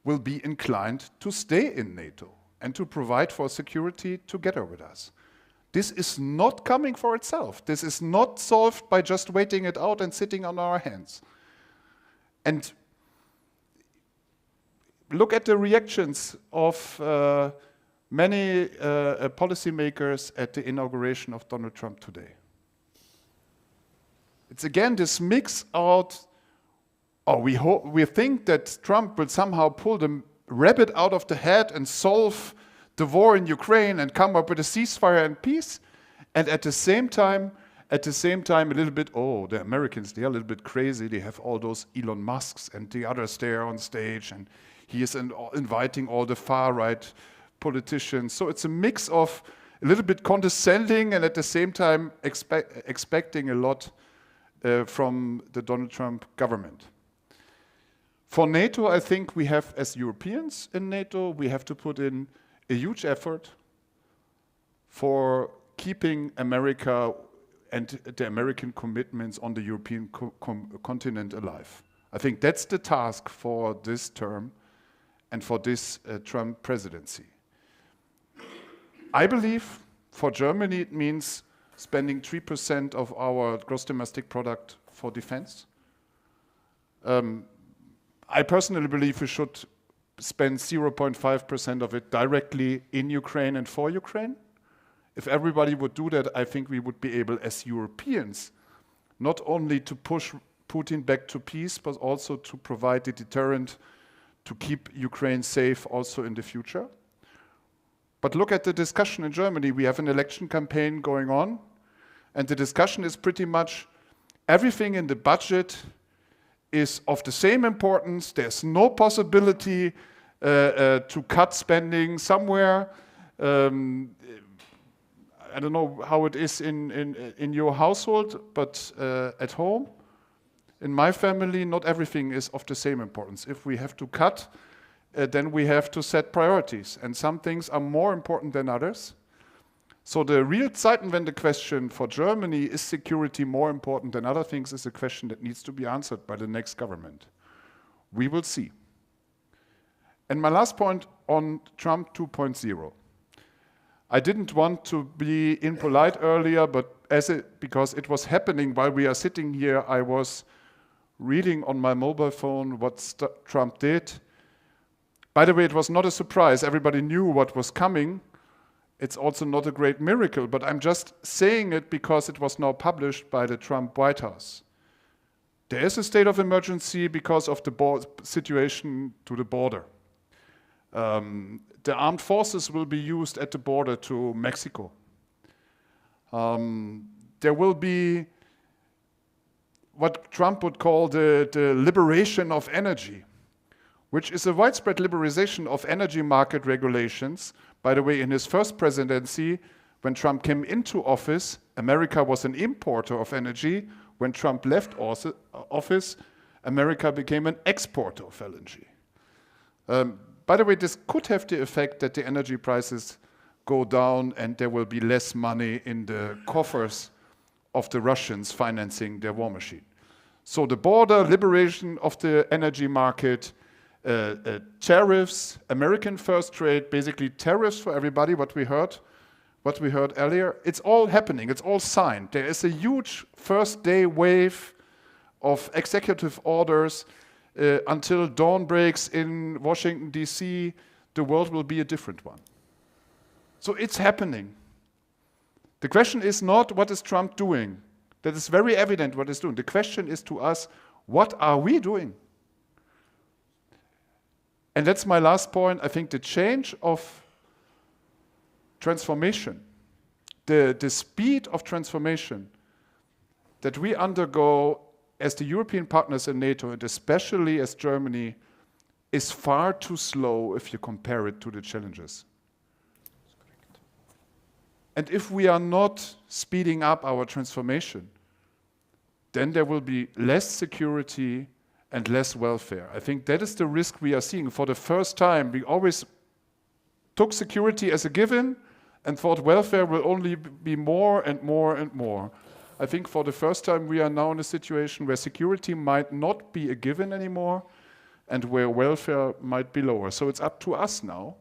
will be inclined to stay in NATO and to provide for security together with us. This is not coming for itself. This is not solved by just waiting it out and sitting on our hands. And look at the reactions of many policymakers at the inauguration of Donald Trump today. It's again this mix out, we think that Trump will somehow pull the rabbit out of the hat and solve the war in Ukraine and come up with a ceasefire and peace. And at the same time, a little bit, the Americans, they are a little bit crazy. They have all those Elon Musks and the others there on stage, and he is inviting all the far-right politicians. So it's a mix of a little bit condescending and at the same time expecting a lot from the Donald Trump government. For NATO, I think we have, as Europeans in NATO, we have to put in a huge effort for keeping America and the American commitments on the European continent alive. I think that's the task for this term and for this Trump presidency. I believe for Germany it means spending 3% of our gross domestic product for defense. I personally believe we should spend 0.5% of it directly in Ukraine and for Ukraine. If everybody would do that, I think we would be able, as Europeans, not only to push Putin back to peace, but also to provide the deterrent to keep Ukraine safe also in the future. But look at the discussion in Germany. We have an election campaign going on, and the discussion is pretty much everything in the budget is of the same importance. There's no possibility to cut spending somewhere. I don't know how it is in your household, but at home, in my family, not everything is of the same importance. If we have to cut, then we have to set priorities, and some things are more important than others. So the real Zeitenwende question for Germany, is security more important than other things, is a question that needs to be answered by the next government. We will see. And my last point on Trump 2.0. I didn't want to be impolite earlier, but because it was happening while we are sitting here, I was reading on my mobile phone what Trump did. By the way, it was not a surprise. Everybody knew what was coming. It's also not a great miracle, but I'm just saying it because it was now published by the Trump White House. There is a state of emergency because of the situation to the border. The armed forces will be used at the border to Mexico. There will be what Trump would call the liberation of energy, which is a widespread liberalization of energy market regulations. By the way, in his first presidency, when Trump came into office, America was an importer of energy. When Trump left office, America became an exporter of LNG. By the way, this could have the effect that the energy prices go down and there will be less money in the coffers of the Russians financing their war machine. So the border, liberation of the energy market, tariffs, American first trade, basically tariffs for everybody, what we heard earlier, it's all happening, it's all signed. There is a huge first day wave of executive orders. Until dawn breaks in Washington, D.C., the world will be a different one. So it's happening. The question is not, what is Trump doing? That is very evident what he's doing. The question is to us, what are we doing? And that's my last point. I think the change of transformation, the speed of transformation that we undergo as the European partners in NATO, and especially as Germany, is far too slow if you compare it to the challenges. And if we are not speeding up our transformation, then there will be less security and less welfare. I think that is the risk we are seeing. For the first time, we always took security as a given and thought welfare will only be more and more and more. I think for the first time we are now in a situation where security might not be a given anymore and where welfare might be lower. So it's up to us now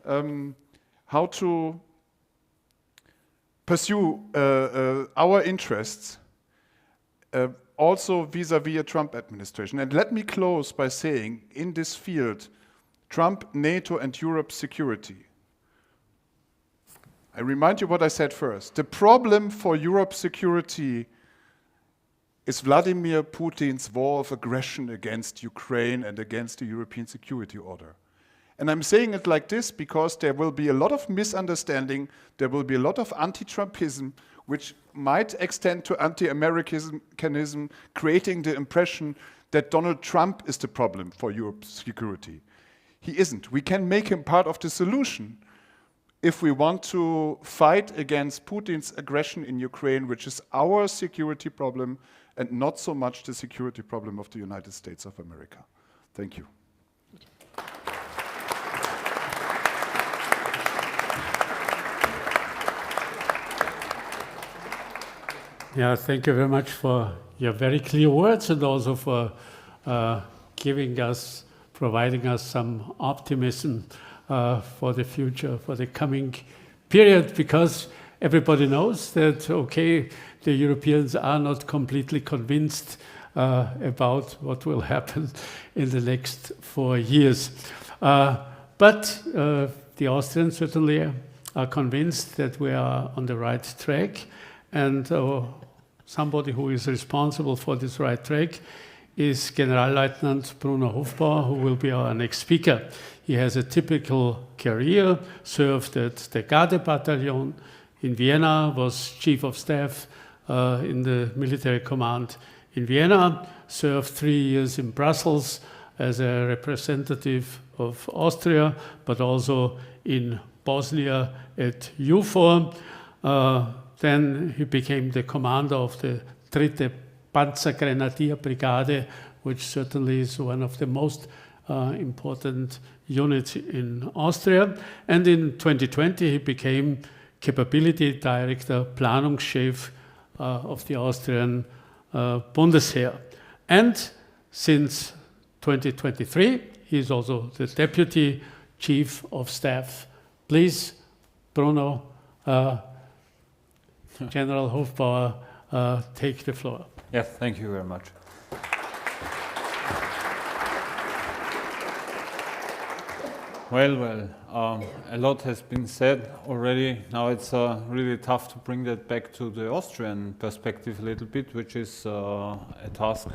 how to pursue our interests also vis-à-vis a Trump administration. And let me close by saying, in this field, Trump, NATO, and Europe's security. I remind you what I said first. The problem for Europe's security is Vladimir Putin's war of aggression against Ukraine and against the European security order. And I'm saying it like this because there will be a lot of misunderstanding, there will be a lot of anti-Trumpism, which might extend to anti-Americanism, creating the impression that Donald Trump is the problem for Europe's security. He isn't. We can make him part of the solution if we want to fight against Putin's aggression in Ukraine, which is our security problem and not so much the security problem of the United States of America. Thank you. Yeah, thank you very much for your very clear words and also for providing us some optimism for the future, for the coming period, because everybody knows that, okay, the Europeans are not completely convinced about what will happen in the next 4 years. But the Austrians certainly are convinced that we are on the right track, and somebody who is responsible for this right track is Generalleutnant Bruno Hofbauer, who will be our next speaker. He has a typical career, served at the Garde Battalion in Vienna, was Chief of Staff in the military command in Vienna, served 3 years in Brussels as a representative of Austria, but also in Bosnia at EUFOR. Then he became the commander of the Dritte Panzergrenadier Brigade, which certainly is one of the most important units in Austria. And in 2020, he became Capability Director, Planungschef of the Austrian Bundesheer. And since 2023, he is also the Deputy Chief of Staff. Please, Bruno, General Hofbauer, take the floor. Yes, thank you very much. Well, a lot has been said already. Now it's really tough to bring that back to the Austrian perspective a little bit, which is a task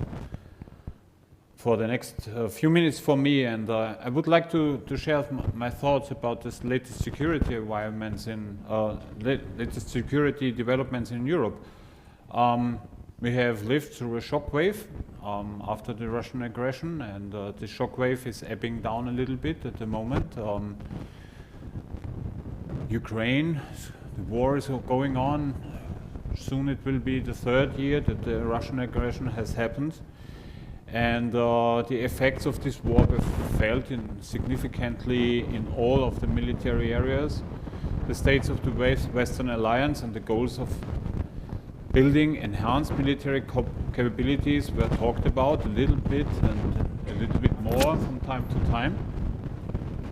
for the next few minutes for me. And I would like to share my thoughts about this latest security environments latest security developments in Europe. We have lived through a shockwave after the Russian aggression, and the shockwave is ebbing down a little bit at the moment. Ukraine, the war is going on. Soon it will be the third year that the Russian aggression has happened. And the effects of this war were felt significantly in all of the military areas. The states of the Western Alliance and the goals of building enhanced military capabilities were talked about a little bit and a little bit more from time to time.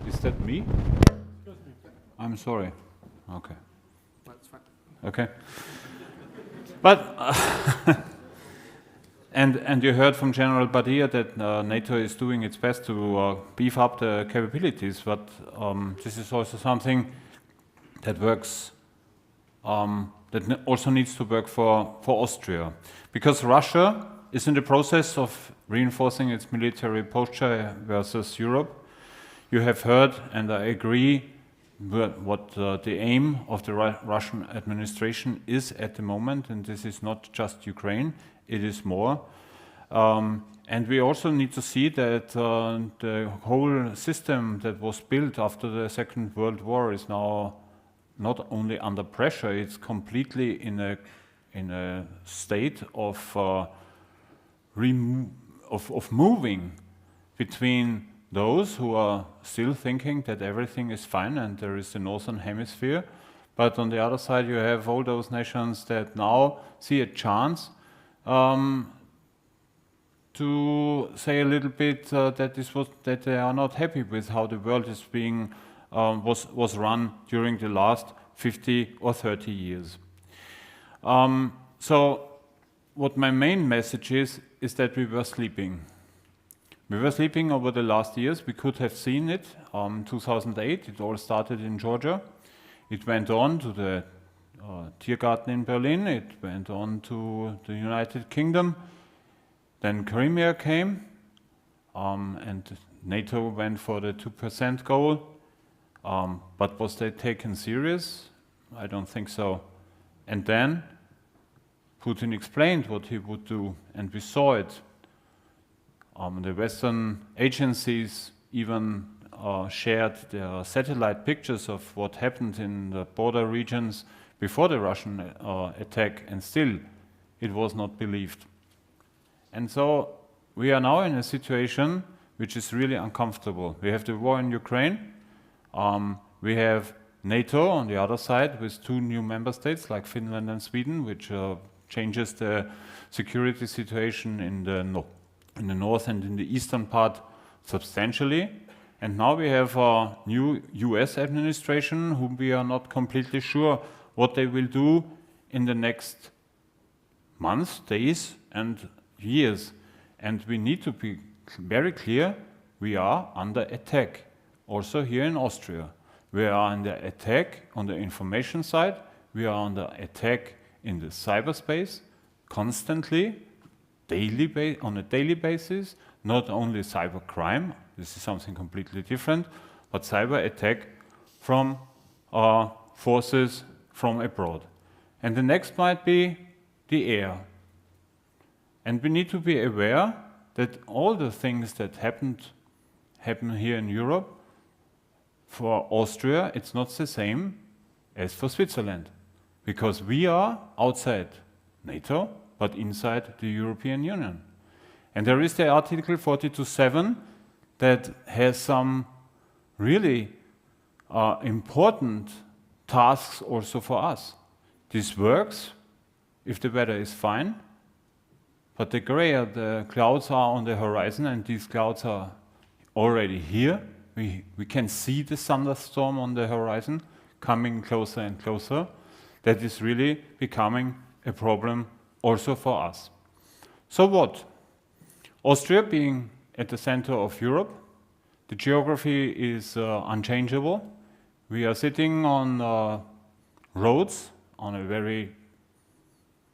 Is that me? I'm sorry. Okay. That's fine. Okay. But and you heard from General Badia that NATO is doing its best to beef up the capabilities, but this is also something that works. That also needs to work for Austria. Because Russia is in the process of reinforcing its military posture versus Europe. You have heard, and I agree, what the aim of the Russian administration is at the moment, and this is not just Ukraine, it is more. And we also need to see that the whole system that was built after the Second World War is now not only under pressure, it's completely in a state of moving between those who are still thinking that everything is fine and there is the Northern Hemisphere, but on the other side you have all those nations that now see a chance to say a little bit that they are not happy with how the world is being was run during the last 50 or 30 years. So what my main message is that we were sleeping. We were sleeping over the last years. We could have seen it. 2008, it all started in Georgia. It went on to the Tiergarten in Berlin. It went on to the United Kingdom. Then Crimea came, and NATO went for the 2% goal. But was they taken serious? I don't think so. And then Putin explained what he would do, and we saw it. The Western agencies even shared their satellite pictures of what happened in the border regions before the Russian attack, and still it was not believed. And so we are now in a situation which is really uncomfortable. We have the war in Ukraine. We have NATO on the other side with 2 new member states like Finland and Sweden, which changes the security situation in the north and in the eastern part substantially. And now we have a new US administration whom we are not completely sure what they will do in the next months, days and years. And we need to be very clear, we are under attack. Also here in Austria. We are under attack on the information side, we are under attack in the cyberspace, constantly, on a daily basis, not only cybercrime, this is something completely different, but cyber attack from forces from abroad. And the next might be the air. And we need to be aware that all the things that happen here in Europe, for Austria, it's not the same as for Switzerland, because we are outside NATO, but inside the European Union. And there is the Article 42.7 that has some really important tasks also for us. This works if the weather is fine, but the grayer the clouds are on the horizon, and these clouds are already here. We can see the thunderstorm on the horizon coming closer and closer. That is really becoming a problem also for us. So what? Austria being at the center of Europe, the geography is unchangeable. We are sitting on roads on a very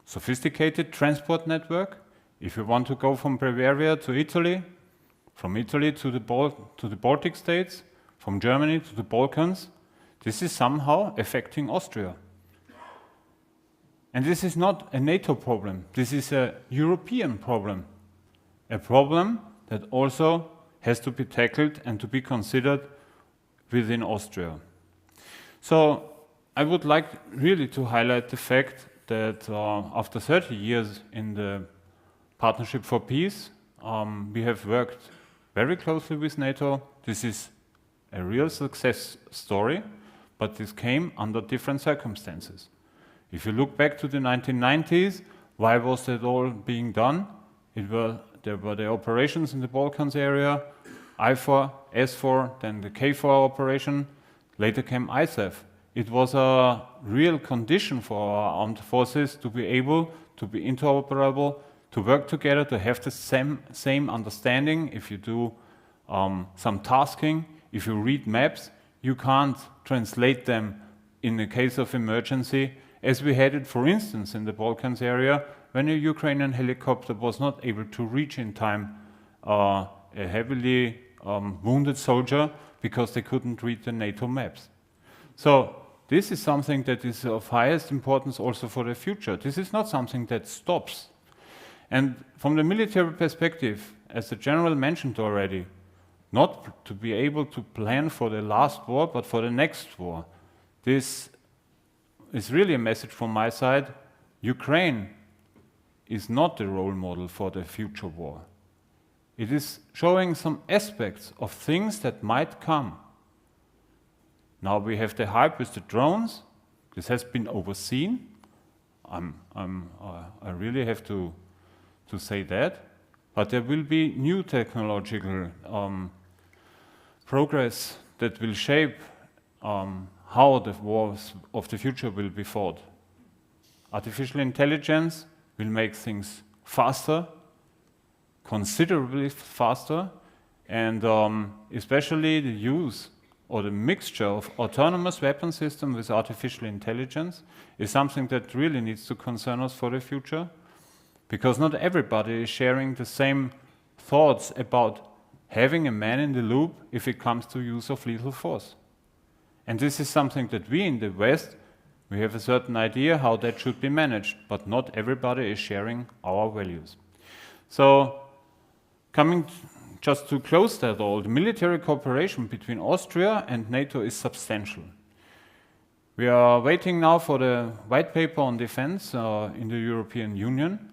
sophisticated transport network. If you want to go from Bavaria to Italy, from Italy to the Baltic states, from Germany to the Balkans, this is somehow affecting Austria. And this is not a NATO problem. This is a European problem. A problem that also has to be tackled and to be considered within Austria. So I would like really to highlight the fact that after 30 years in the Partnership for Peace, we have worked very closely with NATO. This is a real success story, but this came under different circumstances. If you look back to the 1990s, why was that all being done? There were the operations in the Balkans area, I4, S4, then the K4 operation, later came ISAF. It was a real condition for our armed forces to be able to be interoperable, to work together, to have the same understanding. If you do some tasking, if you read maps, you can't translate them in the case of emergency, as we had it, for instance, in the Balkans area, when a Ukrainian helicopter was not able to reach in time a heavily wounded soldier because they couldn't read the NATO maps. So this is something that is of highest importance also for the future. This is not something that stops. And from the military perspective, as the general mentioned already, not to be able to plan for the last war, but for the next war. This is really a message from my side. Ukraine is not the role model for the future war. It is showing some aspects of things that might come. Now we have the hype with the drones. This has been overseen. I really have to say that. But there will be new technological progress that will shape how the wars of the future will be fought. Artificial intelligence will make things faster, considerably faster, and especially the use or the mixture of autonomous weapon systems with artificial intelligence is something that really needs to concern us for the future, because not everybody is sharing the same thoughts about having a man in the loop if it comes to use of lethal force. And this is something that we in the West, we have a certain idea how that should be managed, but not everybody is sharing our values. So, coming just to close that all, the military cooperation between Austria and NATO is substantial. We are waiting now for the white paper on defense in the European Union,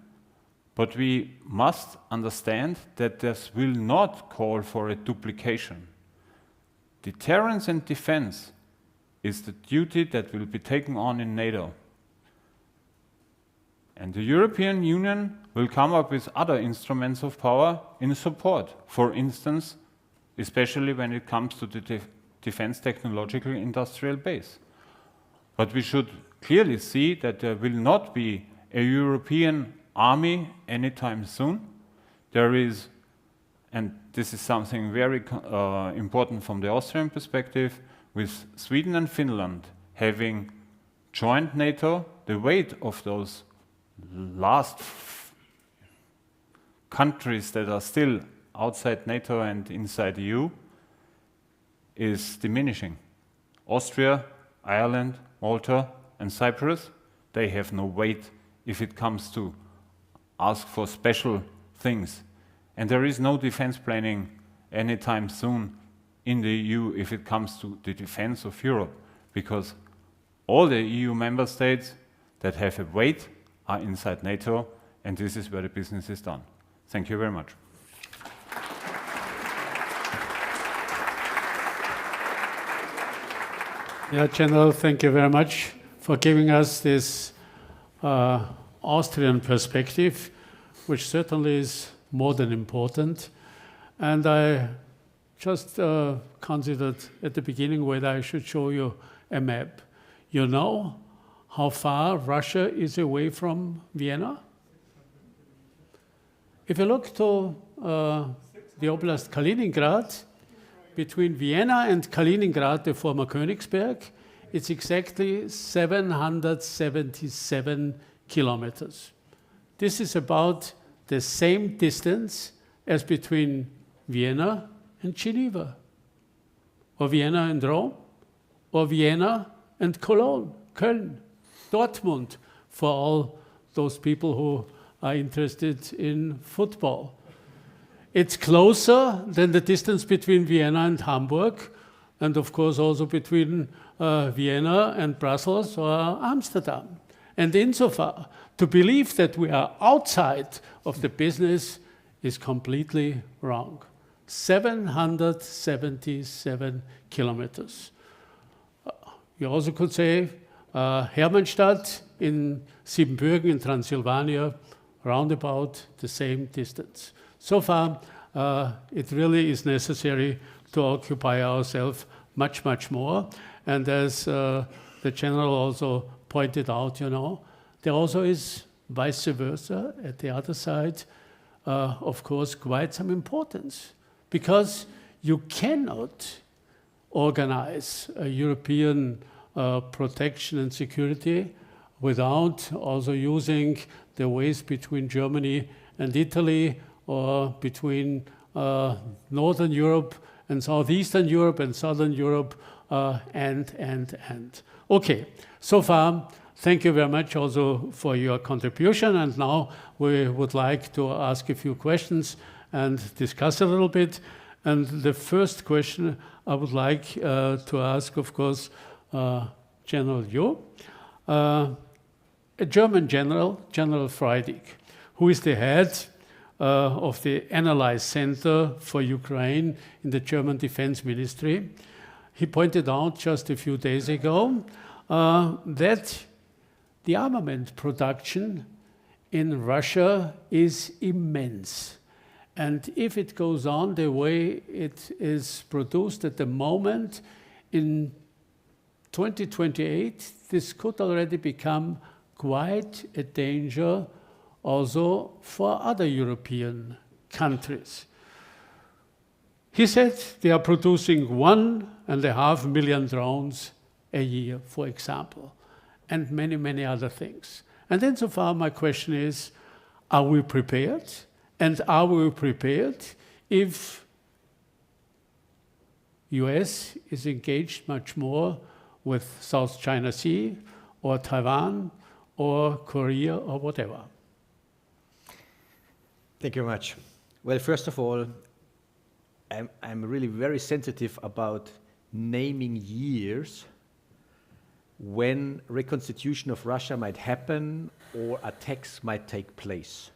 but we must understand that this will not call for a duplication. Deterrence and defense is the duty that will be taken on in NATO. And the European Union will come up with other instruments of power in support. For instance, especially when it comes to the defense technological industrial base. But we should clearly see that there will not be a European army anytime soon. There is, and this is something very important from the Austrian perspective, with Sweden and Finland having joined NATO, the weight of those last countries that are still outside NATO and inside the EU is diminishing. Austria, Ireland, Malta and Cyprus, they have no weight if it comes to ask for special things. And there is no defense planning anytime soon in the EU if it comes to the defense of Europe, because all the EU member states that have a weight are inside NATO, and this is where the business is done. Thank you very much. Yeah, General, thank you very much for giving us this Austrian perspective, which certainly is more than important. And I just considered at the beginning whether I should show you a map. You know how far Russia is away from Vienna? If you look to the Oblast Kaliningrad, between Vienna and Kaliningrad, the former Königsberg, it's exactly 777 kilometers. This is about the same distance as between Vienna and Geneva, or Vienna and Rome, or Vienna and Cologne, Köln, Dortmund, for all those people who are interested in football. It's closer than the distance between Vienna and Hamburg, and of course also between Vienna and Brussels or Amsterdam. And insofar, to believe that we are outside of the business is completely wrong. 777 kilometers. You also could say Hermannstadt in Siebenbürgen in Transylvania, roundabout the same distance. So far, it really is necessary to occupy ourselves much, much more. And as the General also pointed out, you know, there also is vice versa at the other side, of course, quite some importance. Because you cannot organize a European protection and security without also using the ways between Germany and Italy, or between Northern Europe and Southeastern Europe and Southern Europe, and. Okay, so far, thank you very much also for your contribution, and now we would like to ask a few questions and discuss a little bit. And the first question I would like to ask, of course, General Yu, a German general, General Freudig, who is the head of the Analyze Center for Ukraine in the German Defense Ministry. He pointed out just a few days ago that the armament production in Russia is immense. And if it goes on the way it is produced at the moment, in 2028, this could already become quite a danger also for other European countries. He said they are producing 1.5 million drones a year, for example, and many, many other things. And insofar, my question is, are we prepared? And are we prepared if US is engaged much more with South China Sea or Taiwan or Korea or whatever? Thank you very much. Well, first of all, I'm really very sensitive about naming years when reconstitution of Russia might happen or attacks might take place.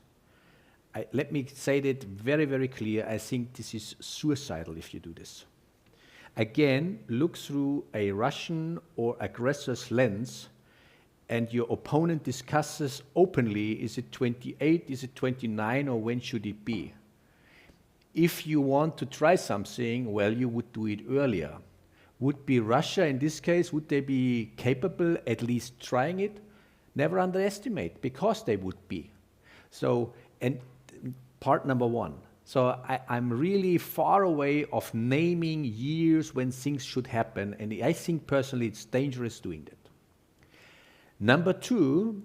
Let me say that very, very clear. I think this is suicidal if you do this. Again, look through a Russian or aggressor's lens, and your opponent discusses openly, is it 28, is it 29, or when should it be? If you want to try something, well, you would do it earlier. Would be Russia in this case, would they be capable at least trying it? Never underestimate, because they would be. So, and part number one. So I'm really far away of naming years when things should happen, and I think personally it's dangerous doing that. Number two,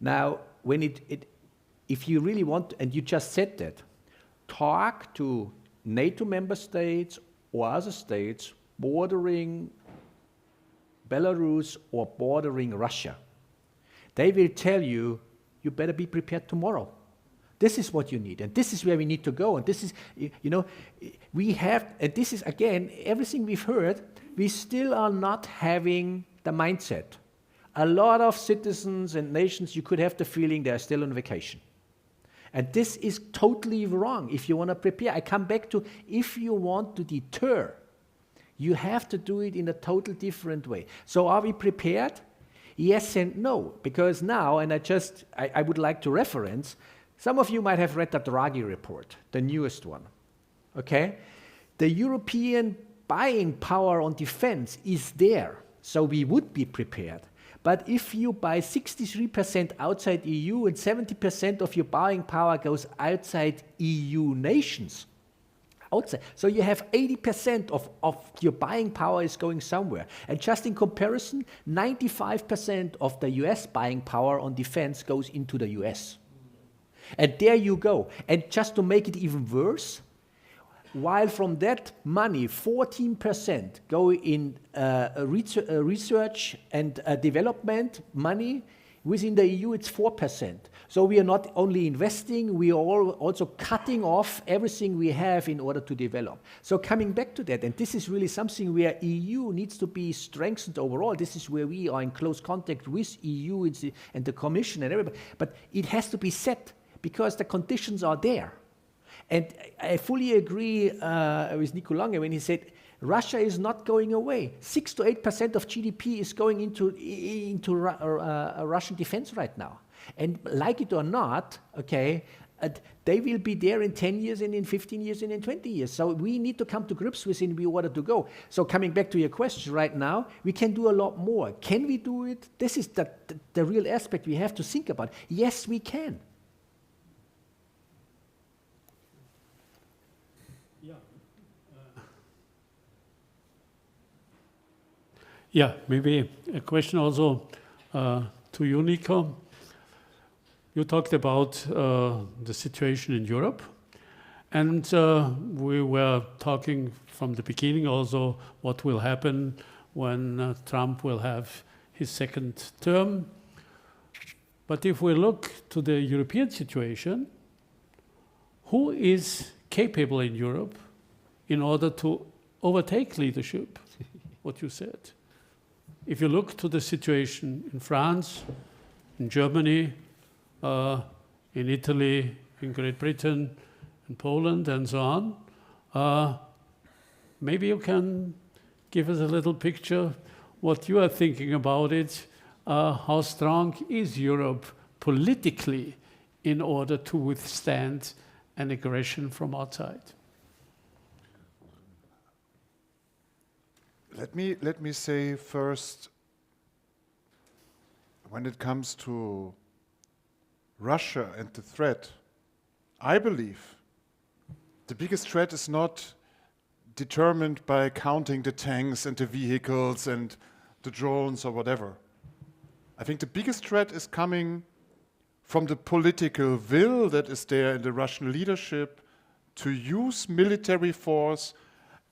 now when if you really want, and you just said that, talk to NATO member states or other states bordering Belarus or bordering Russia. They will tell you, you better be prepared tomorrow. This is what you need, and this is where we need to go, and this is, you know, we have, and this is again, everything we've heard, we still are not having the mindset. A lot of citizens and nations, you could have the feeling they're still on vacation. And this is totally wrong if you want to prepare. I come back to, if you want to deter, You have to do it in a total different way. So are we prepared? Yes and no, because now, and I would like to reference, some of you might have read the Draghi report, the newest one, okay? The European buying power on defense is there, so we would be prepared. But if you buy 63% outside EU and 70% of your buying power goes outside EU nations, outside, so you have 80% of your buying power is going somewhere. And just in comparison, 95% of the US buying power on defense goes into the US. And there you go. And just to make it even worse, while from that money, 14% go in research and development money, within the EU it's 4%. So we are not only investing, we are also cutting off everything we have in order to develop. So coming back to that, and this is really something where EU needs to be strengthened overall. This is where we are in close contact with EU and the Commission and everybody. But it has to be set because the conditions are there. And I fully agree with Nico Lange when he said Russia is not going away. 6 to 8% of GDP is going into Russian defense right now. And like it or not, okay, they will be there in 10 years and in 15 years and in 20 years. So we need to come to grips with it in order to go. So coming back to your question right now, we can do a lot more. Can we do it? This is the real aspect we have to think about. Yes, we can. Yeah, maybe a question also to you, Nico. You talked about the situation in Europe, and we were talking from the beginning also what will happen when Trump will have his second term. But if we look to the European situation, who is capable in Europe in order to overtake leadership, what you said? If you look to the situation in France, in Germany, in Italy, in Great Britain, in Poland, and so on, maybe you can give us a little picture what you are thinking about it. How strong is Europe politically in order to withstand an aggression from outside? Let me say first, when it comes to Russia and the threat, I believe the biggest threat is not determined by counting the tanks and the vehicles and the drones or whatever. I think the biggest threat is coming from the political will that is there in the Russian leadership to use military force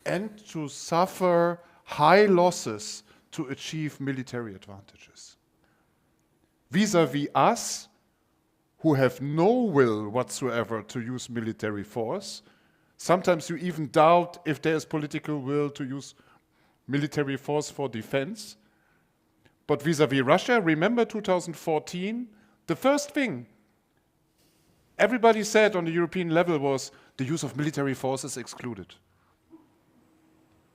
and to suffer high losses to achieve military advantages. Vis-à-vis us, who have no will whatsoever to use military force, sometimes you even doubt if there is political will to use military force for defense. But vis-à-vis Russia, remember 2014, the first thing everybody said on the European level was the use of military force is excluded.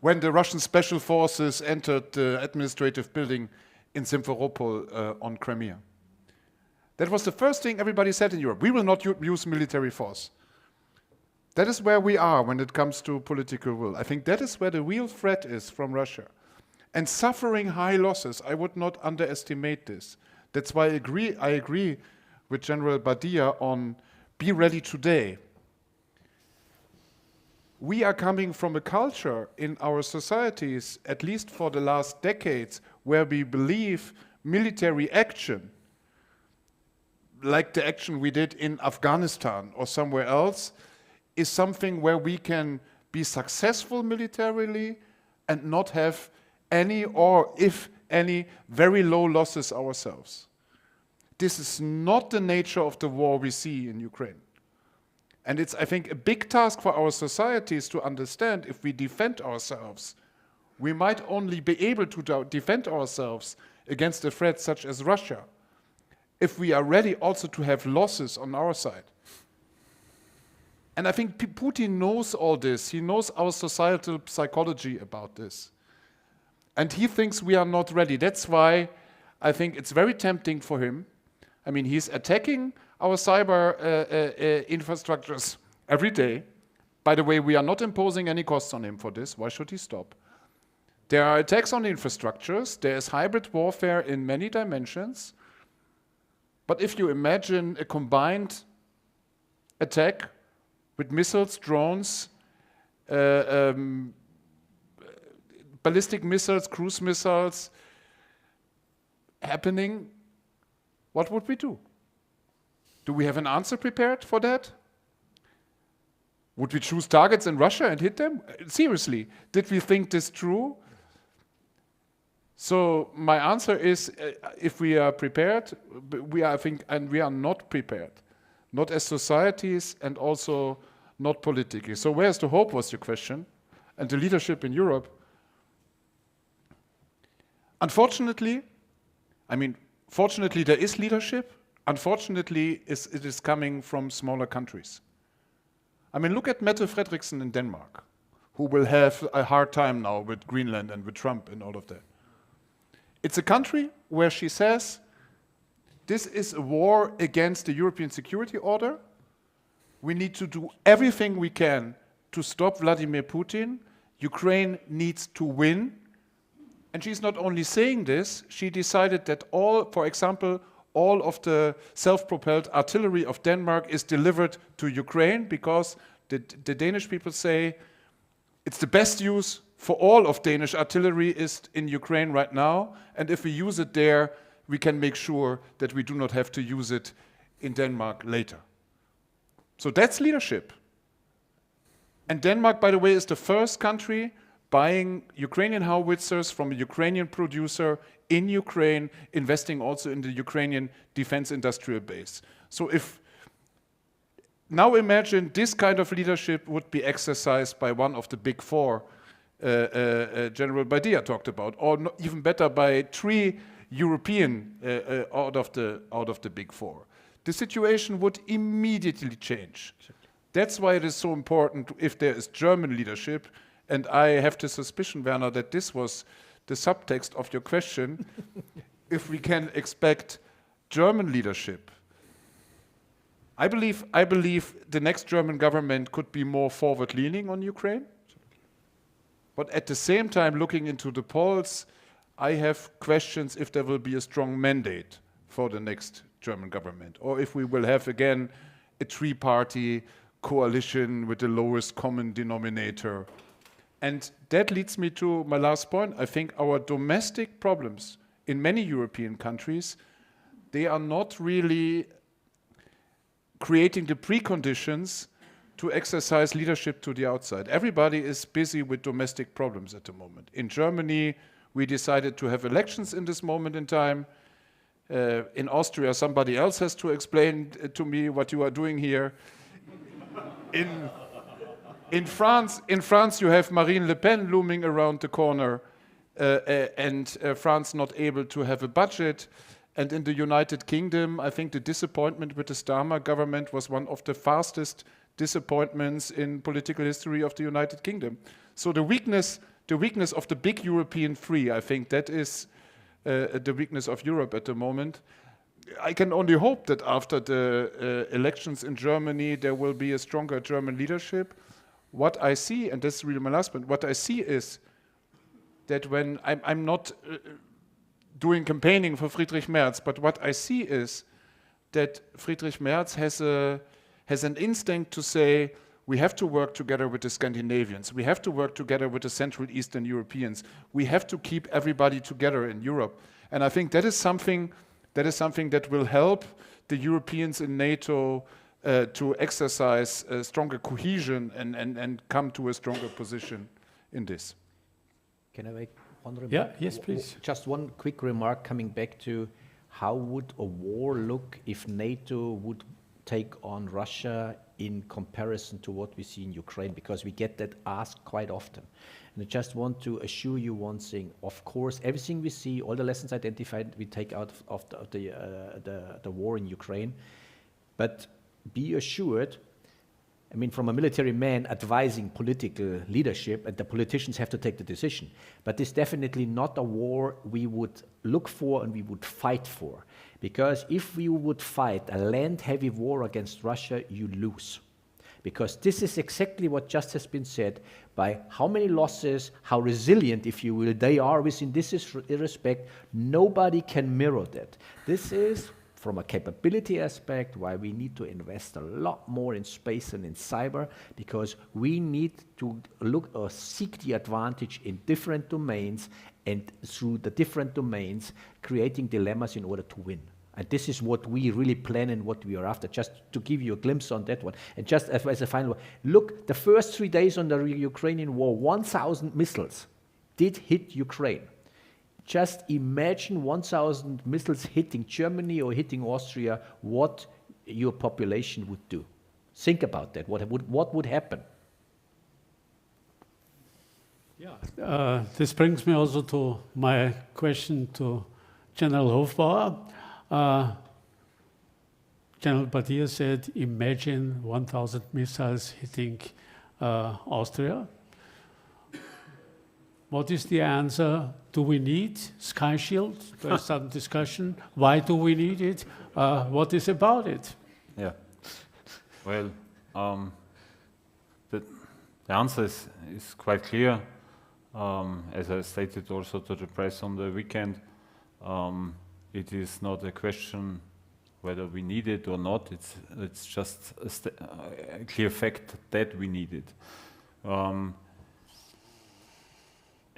When the Russian special forces entered the administrative building in Simferopol on Crimea. That was the first thing everybody said in Europe. We will not use military force. That is where we are when it comes to political will. I think that is where the real threat is from Russia. And suffering high losses, I would not underestimate this. That's why I agree with General Badia on be ready today. We are coming from a culture in our societies, at least for the last decades, where we believe military action, like the action we did in Afghanistan or somewhere else, is something where we can be successful militarily and not have any, or if any, very low losses ourselves. This is not the nature of the war we see in Ukraine. And it's, I think, a big task for our societies to understand if we defend ourselves, we might only be able to defend ourselves against a threat such as Russia if we are ready also to have losses on our side. And I think Putin knows all this. He knows our societal psychology about this. And he thinks we are not ready. That's why I think it's very tempting for him. I mean, he's attacking our cyber infrastructures every day. By the way, we are not imposing any costs on him for this. Why should he stop? There are attacks on infrastructures. There is hybrid warfare in many dimensions. But if you imagine a combined attack with missiles, drones, ballistic missiles, cruise missiles happening, what would we do? Do we have an answer prepared for that? Would we choose targets in Russia and hit them? Seriously, did we think this through? So my answer is, if we are prepared, we are, I think, and we are not prepared, not as societies and also not politically. So where's the hope was your question, and the leadership in Europe? Unfortunately, I mean, fortunately there is leadership. Unfortunately, it is coming from smaller countries. I mean, look at Mette Frederiksen in Denmark, who will have a hard time now with Greenland and with Trump and all of that. It's a country where she says, this is a war against the European security order. We need to do everything we can to stop Vladimir Putin. Ukraine needs to win. And she's not only saying this, she decided that for example, all of the self-propelled artillery of Denmark is delivered to Ukraine because the Danish people say it's the best use for all of Danish artillery is in Ukraine right now, and if we use it there, we can make sure that we do not have to use it in Denmark later. So that's leadership. And Denmark, by the way, is the first country buying Ukrainian howitzers from a Ukrainian producer in Ukraine, investing also in the Ukrainian defense industrial base. So now imagine this kind of leadership would be exercised by one of the big four, General Badia talked about, or even better by 3 European out of the big four. The situation would immediately change. That's why it is so important if there is German leadership, and I have the suspicion, Werner, that this was the subtext of your question, if we can expect German leadership. I believe the next German government could be more forward-leaning on Ukraine. But at the same time, looking into the polls, I have questions if there will be a strong mandate for the next German government, or if we will have again a 3-party coalition with the lowest common denominator. And that leads me to my last point. I think our domestic problems in many European countries, they are not really creating the preconditions to exercise leadership to the outside. Everybody is busy with domestic problems at the moment. In Germany, we decided to have elections in this moment in time. In Austria, somebody else has to explain to me what you are doing here. In France, you have Marine Le Pen looming around the corner, and France not able to have a budget. And in the United Kingdom, I think the disappointment with the Starmer government was one of the fastest disappointments in political history of the United Kingdom. So the weakness of the big European three, I think that is the weakness of Europe at the moment. I can only hope that after the elections in Germany, there will be a stronger German leadership. What I see, and that's really my last point, what I see is that when I'm not doing campaigning for Friedrich Merz, but what I see is that Friedrich Merz has an instinct to say, we have to work together with the Scandinavians. We have to work together with the Central Eastern Europeans. We have to keep everybody together in Europe. And I think that is something that will help the Europeans in NATO to exercise a stronger cohesion and come to a stronger position in this. Can I make one remark? Yeah, yes, please. Just one quick remark coming back to how would a war look if NATO would take on Russia in comparison to what we see in Ukraine, because we get that asked quite often. And I just want to assure you one thing. Of course, everything we see, all the lessons identified, we take out of the war in Ukraine. But be assured, I mean, from a military man advising political leadership, and the politicians have to take the decision. But it's definitely not a war we would look for and we would fight for. Because if we would fight a land-heavy war against Russia, you lose. Because this is exactly what just has been said by how many losses, how resilient, if you will, they are within this respect. Nobody can mirror that. This is, from a capability aspect, why we need to invest a lot more in space and in cyber, because we need to look or seek the advantage in different domains, and through the different domains, creating dilemmas in order to win. And this is what we really plan and what we are after, just to give you a glimpse on that one. And just as a final one, look, the first 3 days on the Ukrainian war, 1,000 missiles did hit Ukraine. Just imagine 1,000 missiles hitting Germany or hitting Austria, what your population would do. Think about that, what would happen? Yeah, this brings me also to my question to General Hofbauer. General Badia said, imagine 1,000 missiles hitting Austria. What is the answer? Do we need Sky Shield? There's some discussion. Why do we need it? What is about it? Yeah. Well, the answer is quite clear. As I stated also to the press on the weekend, it is not a question whether we need it or not. It's just a clear fact that we need it.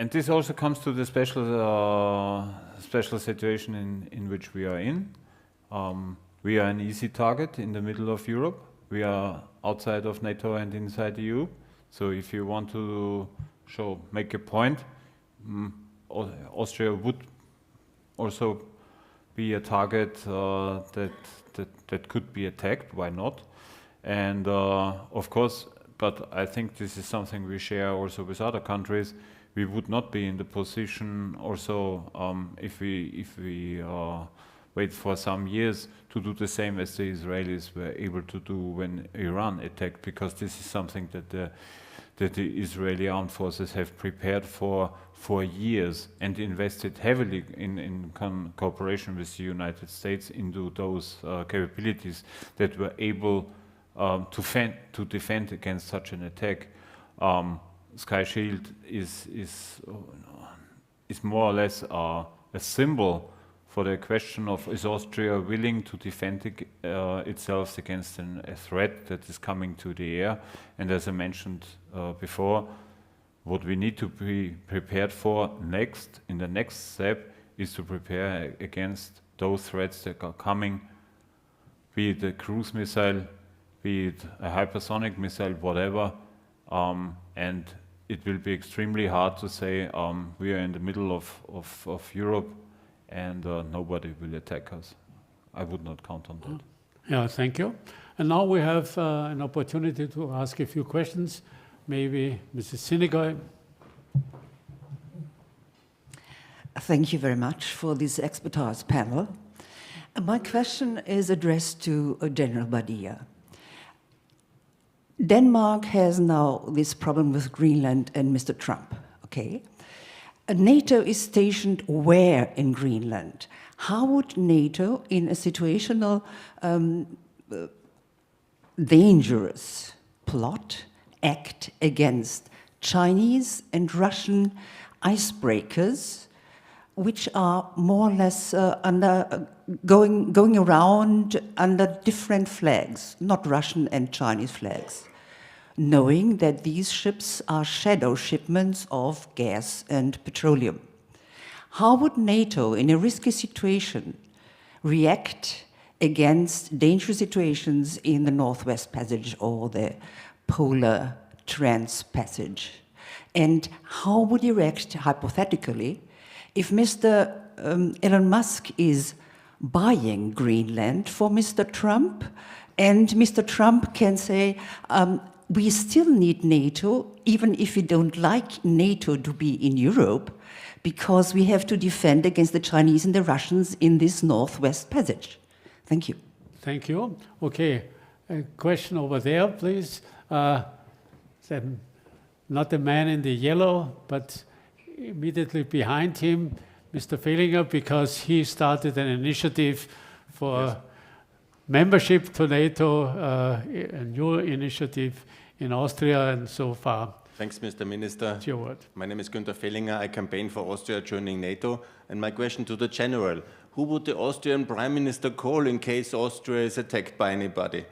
And this also comes to the special situation in which we are in. We are an easy target in the middle of Europe. We are outside of NATO and inside the EU. So if you want to make a point, Austria would also be a target that could be attacked. Why not? And of course, but I think this is something we share also with other countries. We would not be in the position also if we wait for some years to do the same as the Israelis were able to do when Iran attacked, because this is something that the Israeli armed forces have prepared for years and invested heavily in cooperation with the United States into those capabilities that were able to defend against such an attack. Sky Shield is more or less a symbol for the question of, is Austria willing to defend itself against a threat that is coming to the air? And as I mentioned before, what we need to be prepared for in the next step is to prepare against those threats that are coming, be it a cruise missile, be it a hypersonic missile, whatever. And it will be extremely hard to say we are in the middle of Europe and nobody will attack us. I would not count on that. Yeah, thank you. And now we have an opportunity to ask a few questions. Maybe Mrs. Sinigoy. Thank you very much for this expertise panel. My question is addressed to General Badia. Denmark has now this problem with Greenland and Mr. Trump, okay? NATO is stationed where in Greenland? How would NATO, in a situational dangerous plot, act against Chinese and Russian icebreakers, which are more or less going around under different flags, not Russian and Chinese flags, knowing that these ships are shadow shipments of gas and petroleum? How would NATO, in a risky situation, react against dangerous situations in the Northwest Passage or the Polar Trans-Passage? And how would you react, hypothetically, if Mr. Elon Musk is buying Greenland for Mr. Trump, and Mr. Trump can say, we still need NATO, even if we don't like NATO to be in Europe, because we have to defend against the Chinese and the Russians in this Northwest Passage. Thank you. Thank you. Okay, A question over there, please. Then not the man in the yellow, but immediately behind him, Mr. Fellinger, because he started an initiative for membership to NATO, a new initiative in Austria, and so far. Thanks, Mr. Minister. It's your word. My name is Günter Fellinger. I campaign for Austria joining NATO. And my question to the General, who would the Austrian Prime Minister call in case Austria is attacked by anybody?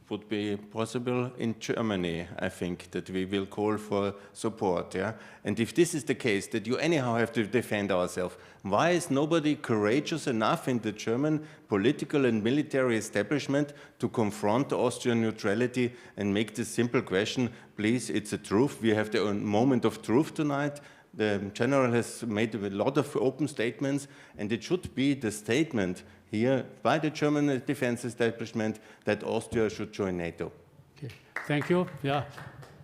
Would be possible in Germany, I think, that we will call for support. Yeah? And if this is the case, that you anyhow have to defend ourselves, why is nobody courageous enough in the German political and military establishment to confront Austrian neutrality and make this simple question, please, it's a truth, we have the moment of truth tonight. The General has made a lot of open statements, and it should be the statement here by the German defense establishment that Austria should join NATO. Okay. Thank you. Yeah,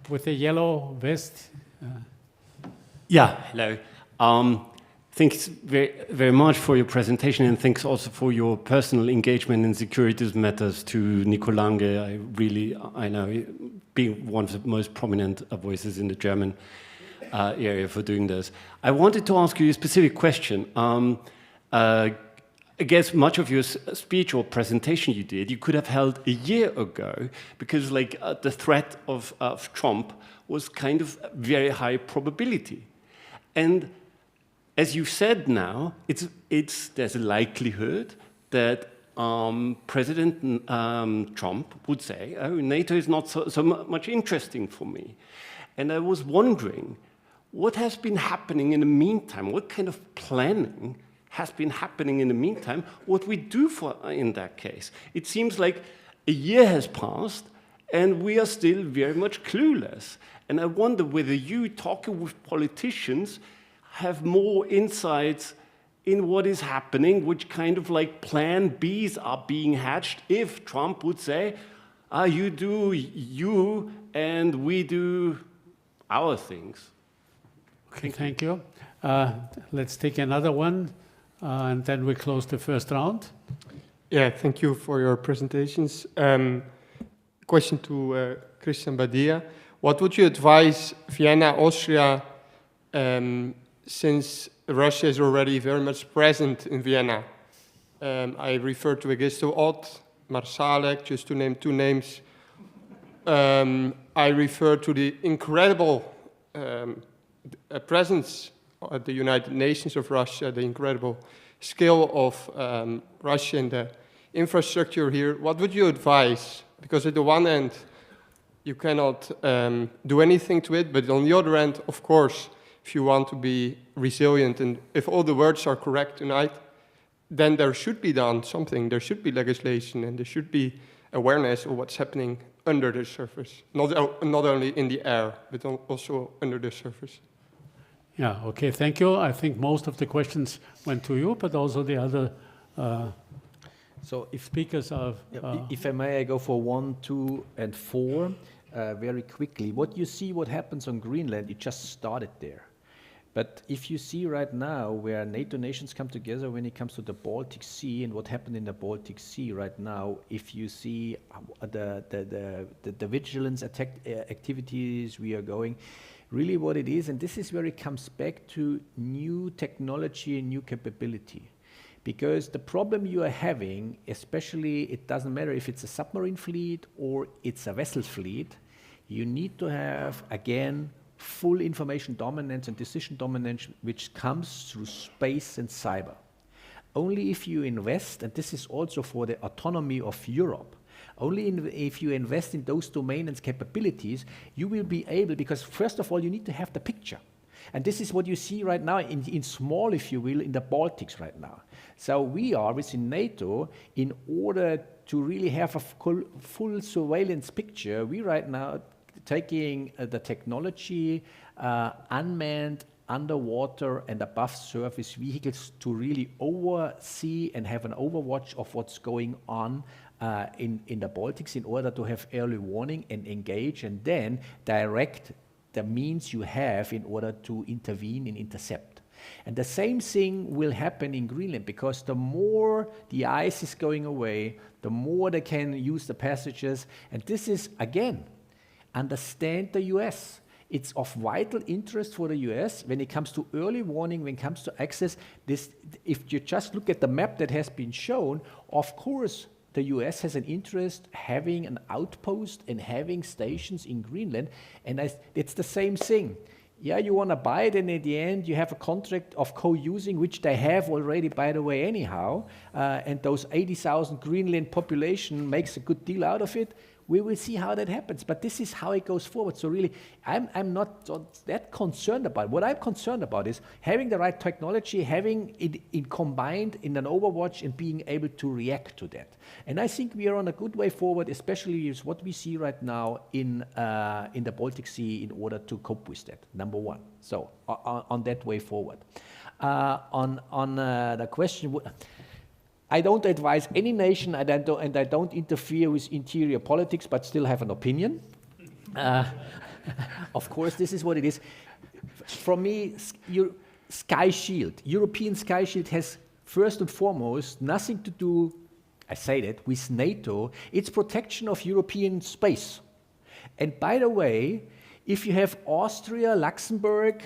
with the yellow vest. Yeah, hello. Thanks very much for your presentation, and thanks also for your personal engagement in security matters to Nico Lange. I know, being one of the most prominent voices in the German area for doing this. I wanted to ask you a specific question. I guess much of your speech or presentation you did, you could have held a year ago, because the threat of Trump was kind of very high probability. And as you said now, there's a likelihood that President Trump would say, oh, NATO is not so much interesting for me. And I was wondering, what has been happening in the meantime? What kind of planning has been happening in the meantime? What we do in that case? It seems like a year has passed and we are still very much clueless. And I wonder whether you, talking with politicians, have more insights in what is happening, which kind of plan Bs are being hatched if Trump would say, you do you and we do our things. Okay, thank you. Let's take another one, and then we close the first round. Yeah, thank you for your presentations. Question to Christian Badia. What would you advise Vienna, Austria, since Russia is already very much present in Vienna? I refer to Egisto Ott, Marsalek, just to name two names. I refer to the incredible presence at the United Nations of Russia, the incredible skill of Russia and the infrastructure here. What would you advise? Because at the one end, you cannot do anything to it, but on the other end, of course, if you want to be resilient and if all the words are correct tonight, then there should be done something. There should be legislation and there should be awareness of what's happening under the surface, not only in the air, but also under the surface. Yeah, okay, thank you. I think most of the questions went to you, but also the other so if speakers are... if I may, I go for 1, 2, and 4 very quickly. What you see, what happens on Greenland, it just started there. But if you see right now where NATO nations come together when it comes to the Baltic Sea and what happened in the Baltic Sea right now, if you see the vigilance activities we are going, really what it is, and this is where it comes back to new technology and new capability. Because the problem you are having, especially it doesn't matter if it's a submarine fleet or it's a vessel fleet, you need to have, again, full information dominance and decision dominance, which comes through space and cyber. Only if you invest, and this is also for the autonomy of Europe, only if you invest in those domain and capabilities, you will be able, because first of all, you need to have the picture. And this is what you see right now in small, if you will, in the Baltics right now. So we are within NATO, in order to really have a full surveillance picture, we right now taking the technology, unmanned, underwater and above surface vehicles to really oversee and have an overwatch of what's going on in the Baltics in order to have early warning and engage and then direct the means you have in order to intervene and intercept. And the same thing will happen in Greenland, because the more the ice is going away, the more they can use the passages. And this is, again, understand the US. It's of vital interest for the US when it comes to early warning, when it comes to access. This, if you just look at the map that has been shown, of course, the US has an interest having an outpost and having stations in Greenland, and it's the same thing. Yeah, you want to buy it, and in the end, you have a contract of co-using, which they have already, by the way, anyhow, and those 80,000 Greenland population makes a good deal out of it. We will see how that happens, but this is how it goes forward. So really, I'm not that concerned about it. What I'm concerned about is having the right technology, having it combined in an overwatch, and being able to react to that. And I think we are on a good way forward, especially with what we see right now in the Baltic Sea, in order to cope with that, number one. So on that way forward. On the question, I don't advise any nation, and I don't interfere with interior politics, but still have an opinion. Of course, this is what it is. For me, Sky Shield, European Sky Shield has first and foremost nothing to do, I say that, with NATO. It's protection of European space. And by the way, if you have Austria, Luxembourg,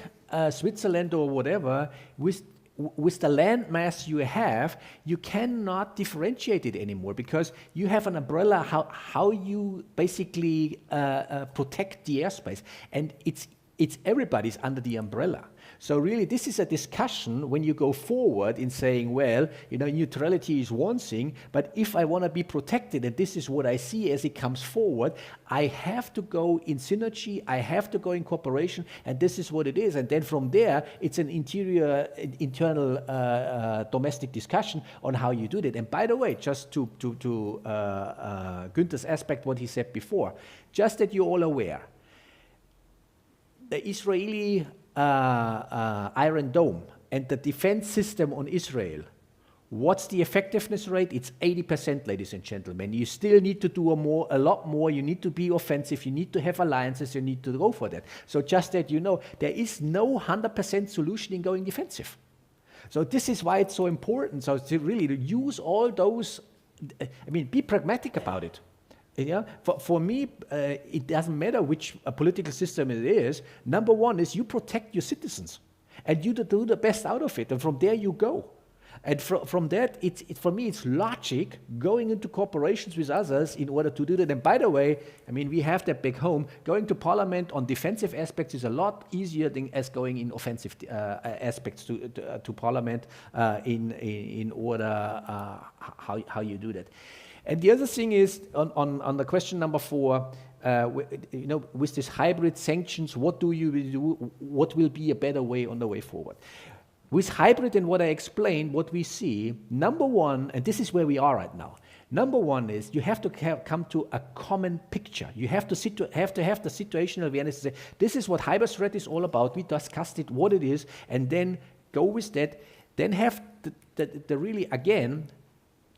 Switzerland or whatever, with the landmass you have, you cannot differentiate it anymore, because you have an umbrella how you basically protect the airspace, and it's everybody's under the umbrella. So really, this is a discussion when you go forward in saying, well, you know, neutrality is one thing, but if I want to be protected, and this is what I see as it comes forward, I have to go in synergy, I have to go in cooperation, and this is what it is. And then from there, it's an internal domestic discussion on how you do that. And by the way, just to Günter's aspect, what he said before, just that you're all aware, the Israeli Iron Dome and the defense system on Israel, what's the effectiveness rate? It's 80%, ladies and gentlemen. You still need to do a lot more. You need to be offensive. You need to have alliances. You need to go for that. So just that you know, there is no 100% solution in going defensive. So this is why it's so important. So to really use all those, I mean, be pragmatic about it. Yeah, for me, it doesn't matter which political system it is. Number one is you protect your citizens, and you do the best out of it, and from there you go. And from that, for me, it's logic going into cooperations with others in order to do that. And by the way, I mean, we have that back home. Going to parliament on defensive aspects is a lot easier than as going in offensive aspects to parliament in order how you do that. And the other thing is, on the question number 4, you know, with this hybrid sanctions, what do you do? What will be a better way on the way forward? With hybrid and what I explained, what we see, number one, and this is where we are right now. Number one is you have to come to a common picture. You have to have the situational awareness to say, this is what hybrid threat is all about. We discussed it, what it is, and then go with that. Then have the really, again,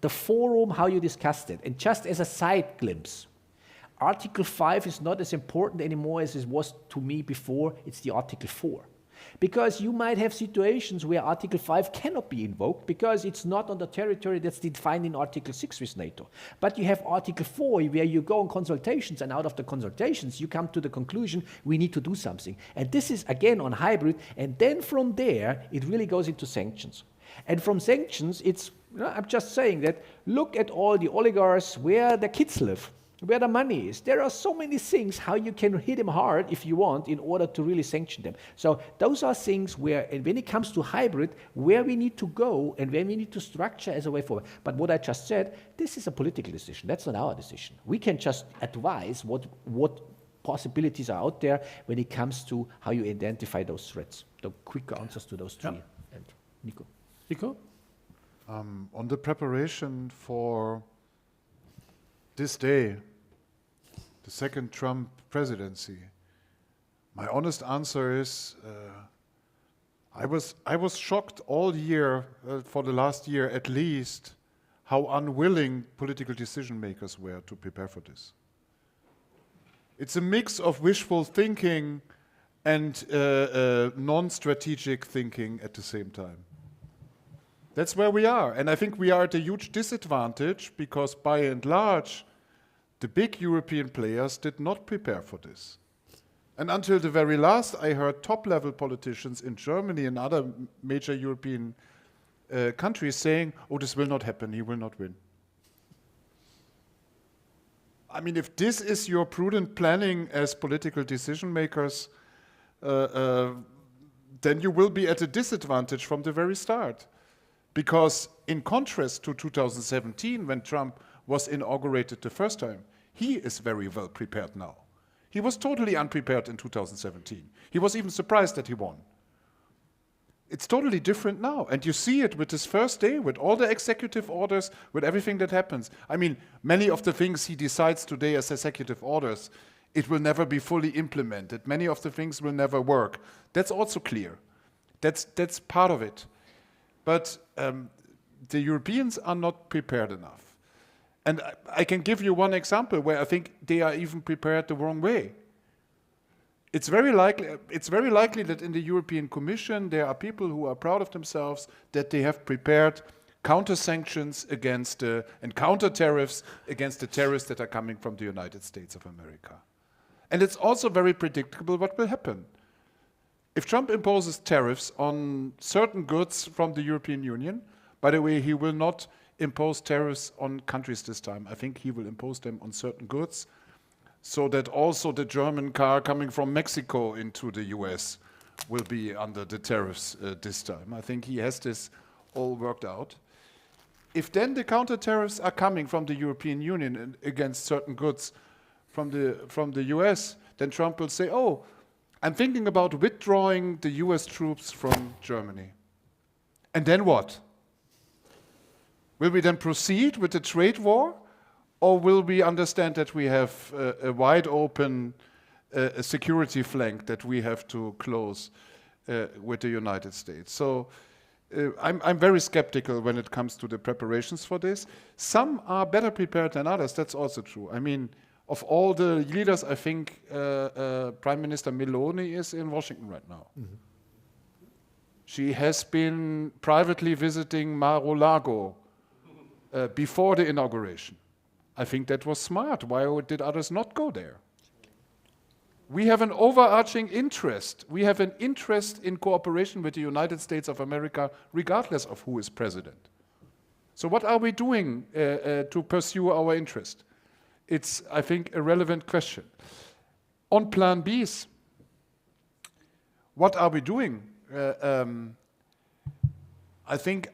the forum, how you discussed it. And just as a side glimpse, Article 5 is not as important anymore as it was to me before. It's the Article 4. Because you might have situations where Article 5 cannot be invoked because it's not on the territory that's defined in Article 6 with NATO. But you have Article 4 where you go on consultations, and out of the consultations you come to the conclusion we need to do something. And this is again on hybrid, and then from there it really goes into sanctions. And from sanctions, it's, you know, I'm just saying that, look at all the oligarchs, where the kids live, where the money is. There are so many things how you can hit them hard if you want in order to really sanction them. So those are things where, and when it comes to hybrid, where we need to go and where we need to structure as a way forward. But what I just said, this is a political decision. That's not our decision. We can just advise what possibilities are out there when it comes to how you identify those threats. The quick answers to those three. Yeah. And Nico. Nico? On the preparation for this day, the second Trump presidency, my honest answer is I was shocked all year, for the last year at least, how unwilling political decision makers were to prepare for this. It's a mix of wishful thinking and non-strategic thinking at the same time. That's where we are. And I think we are at a huge disadvantage because by and large, the big European players did not prepare for this. And until the very last, I heard top-level politicians in Germany and other major European countries saying, oh, this will not happen, he will not win. I mean, if this is your prudent planning as political decision makers, then you will be at a disadvantage from the very start. Because in contrast to 2017, when Trump was inaugurated the first time, he is very well prepared now. He was totally unprepared in 2017. He was even surprised that he won. It's totally different now. And you see it with his first day, with all the executive orders, with everything that happens. I mean, many of the things he decides today as executive orders, it will never be fully implemented. Many of the things will never work. That's also clear. That's part of it. But the Europeans are not prepared enough. And I can give you one example where I think they are even prepared the wrong way. It's very likely that in the European Commission there are people who are proud of themselves that they have prepared counter-sanctions against and counter-tariffs against the terrorists that are coming from the United States of America. And it's also very predictable what will happen. If Trump imposes tariffs on certain goods from the European Union, by the way, he will not impose tariffs on countries this time. I think he will impose them on certain goods, so that also the German car coming from Mexico into the US will be under the tariffs this time. I think he has this all worked out. If then the counter tariffs are coming from the European Union against certain goods from the US, then Trump will say, oh, I'm thinking about withdrawing the US troops from Germany. And then what? Will we then proceed with the trade war? Or will we understand that we have a wide open security flank that we have to close with the United States? So I'm very skeptical when it comes to the preparations for this. Some are better prepared than others, that's also true. I mean, of all the leaders, I think Prime Minister Meloni is in Washington right now. Mm-hmm. She has been privately visiting Mar-a-Lago before the inauguration. I think that was smart. Why did others not go there? We have an overarching interest. We have an interest in cooperation with the United States of America, regardless of who is president. So what are we doing to pursue our interest? It's, I think, a relevant question. On Plan Bs, what are we doing? I think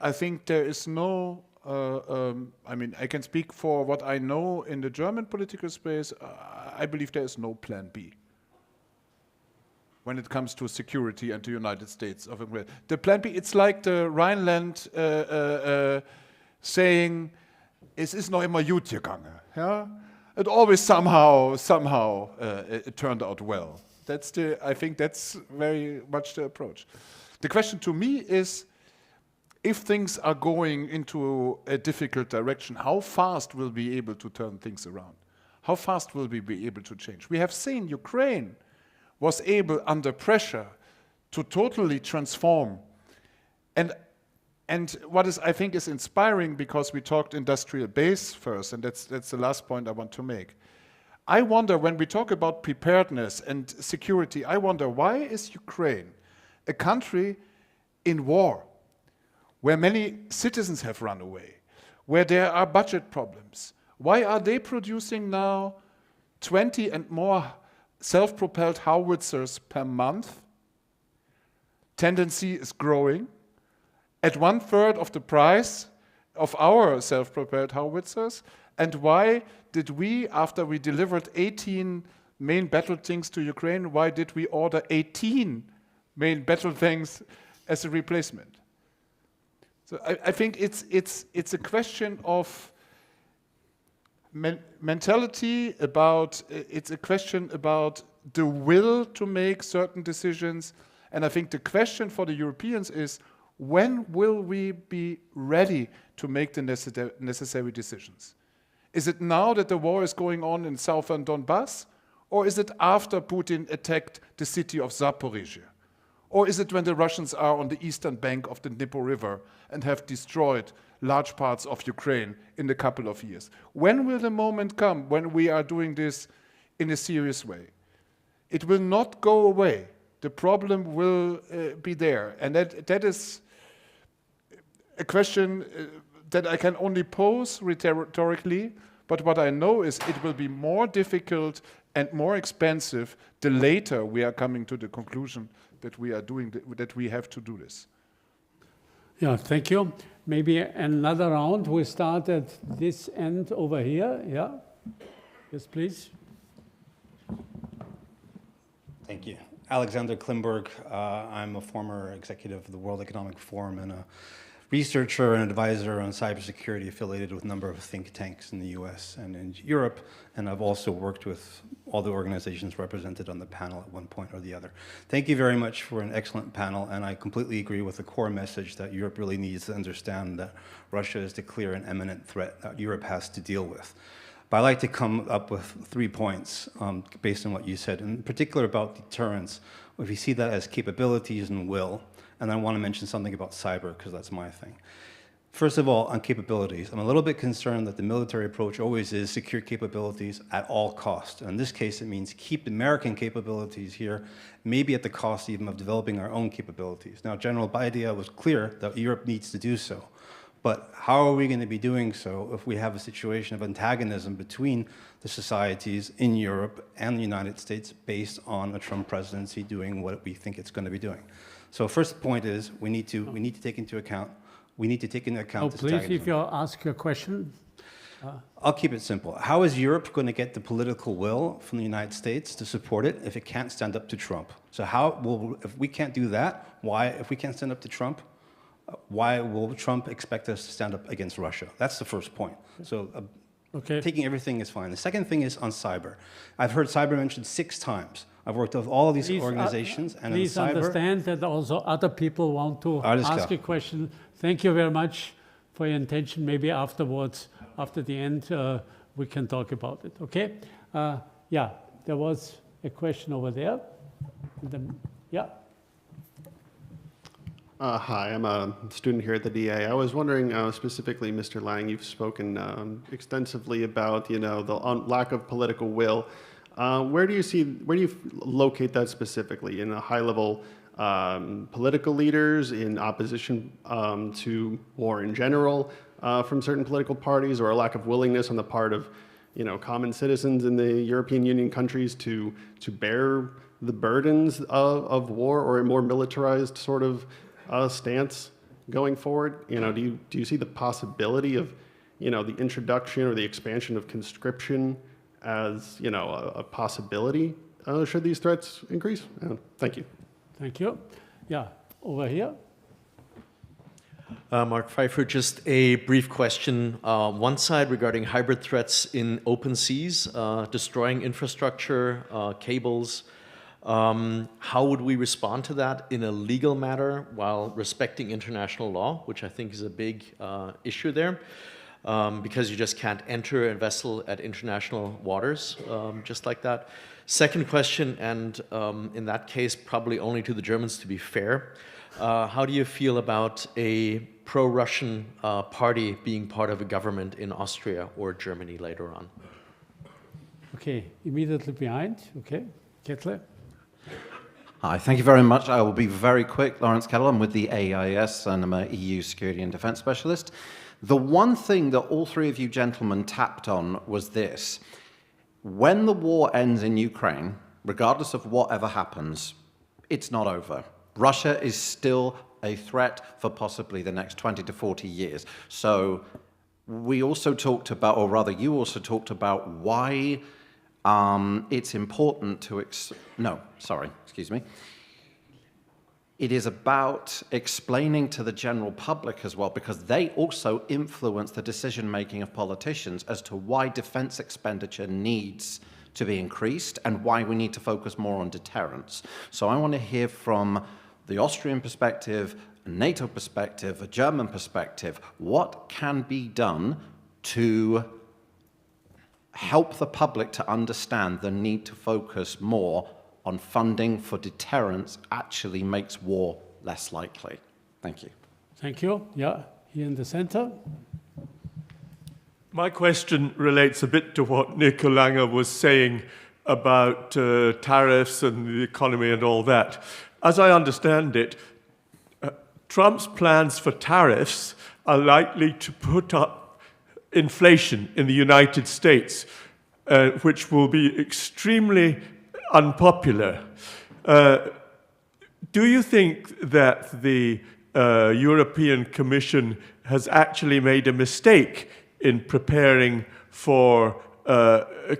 there is no. I mean, I can speak for what I know in the German political space. I believe there is no Plan B when it comes to security and the United States of America. The Plan B, it's like the Rhineland saying, es ist noch immer gut gegangen. Yeah? It always somehow it turned out well. I think that's very much the approach. The question to me is, if things are going into a difficult direction, how fast will we be able to turn things around? How fast will we be able to change? We have seen Ukraine was able, under pressure, to totally transform. And what I think is inspiring, because we talked industrial base first, and that's the last point I want to make. I wonder, when we talk about preparedness and security, I wonder, why is Ukraine a country in war, where many citizens have run away, where there are budget problems? Why are they producing now 20 and more self-propelled howitzers per month? Tendency is growing at 1/3 of the price of our self-propelled howitzers. And why did we, after we delivered 18 main battle tanks to Ukraine, why did we order 18 main battle tanks as a replacement? So I think it's a question of mentality, it's a question about the will to make certain decisions. And I think the question for the Europeans is, when will we be ready to make the necessary decisions? Is it now that the war is going on in southern Donbass? Or is it after Putin attacked the city of Zaporizhia? Or is it when the Russians are on the eastern bank of the Dnipro River and have destroyed large parts of Ukraine in a couple of years? When will the moment come when we are doing this in a serious way? It will not go away. The problem will be there. And that is a question that I can only pose rhetorically, but what I know is it will be more difficult and more expensive the later we are coming to the conclusion that we are doing that we have to do this. Yeah, thank you. Maybe another round. We start at this end over here. Yeah. Yes, please. Thank you. Alexander Klimberg. I'm a former executive of the World Economic Forum and a researcher and advisor on cybersecurity affiliated with a number of think tanks in the US and in Europe. And I've also worked with all the organizations represented on the panel at one point or the other. Thank you very much for an excellent panel. And I completely agree with the core message that Europe really needs to understand that Russia is the clear and imminent threat that Europe has to deal with. But I'd like to come up with 3 points based on what you said, in particular about deterrence. If you see that as capabilities and will, and I want to mention something about cyber, because that's my thing. First of all, on capabilities, I'm a little bit concerned that the military approach always is secure capabilities at all costs. And in this case, it means keep American capabilities here, maybe at the cost even of developing our own capabilities. Now, General Badia was clear that Europe needs to do so. But how are we going to be doing so if we have a situation of antagonism between the societies in Europe and the United States based on a Trump presidency doing what we think it's going to be doing? So first point is we need to take into account this please, antagonism. if you ask your question. I'll keep it simple. How is Europe going to get the political will from the United States to support it if it can't stand up to Trump? So if we can't do that, if we can't stand up to Trump, why will Trump expect us to stand up against Russia? That's the first point. So taking everything is fine. The second thing is on cyber. I've heard cyber mentioned 6 times. I've worked with all of these organizations. And please in cyber, understand that also other people want to ask a question. Thank you very much for your intention. Maybe afterwards, after the end, we can talk about it. Okay? Yeah, there was a question over there. Yeah. Hi, I'm a student here at the DA. I was wondering specifically, Mr. Lange, you've spoken extensively about the lack of political will. Where do you locate that specifically? In a high-level political leaders, in opposition to war in general from certain political parties, or a lack of willingness on the part of common citizens in the European Union countries to bear the burdens of war, or a more militarized sort of stance going forward? Do you see the possibility of the introduction or the expansion of conscription as a possibility should these threats increase? Thank you. Thank you. Yeah, over here. Mark Pfeiffer, just a brief question. One side regarding hybrid threats in open seas, destroying infrastructure, cables. How would we respond to that in a legal matter while respecting international law, which I think is a big issue there, because you just can't enter a vessel at international waters just like that. Second question, and in that case, probably only to the Germans to be fair, how do you feel about a pro-Russian party being part of a government in Austria or Germany later on? Okay, immediately behind. Okay, Kettler. Hi, thank you very much. I will be very quick. Lawrence Kettle, I'm with the AIS and I'm an EU security and defense specialist. The one thing that all 3 of you gentlemen tapped on was this. When the war ends in Ukraine, regardless of whatever happens, it's not over. Russia is still a threat for possibly the next 20 to 40 years. So we also talked about, or rather you also talked about why it's important to, It is about explaining to the general public as well, because they also influence the decision-making of politicians as to why defense expenditure needs to be increased and why we need to focus more on deterrence. So I want to hear from the Austrian perspective, a NATO perspective, a German perspective, what can be done to help the public to understand the need to focus more on funding for deterrence actually makes war less likely? Thank you. Thank you. Yeah, here in the center. My question relates a bit to what Nico Lange was saying about tariffs and the economy and all that. As I understand it, Trump's plans for tariffs are likely to put up inflation in the United States, which will be extremely unpopular. Do you think that the European Commission has actually made a mistake in preparing for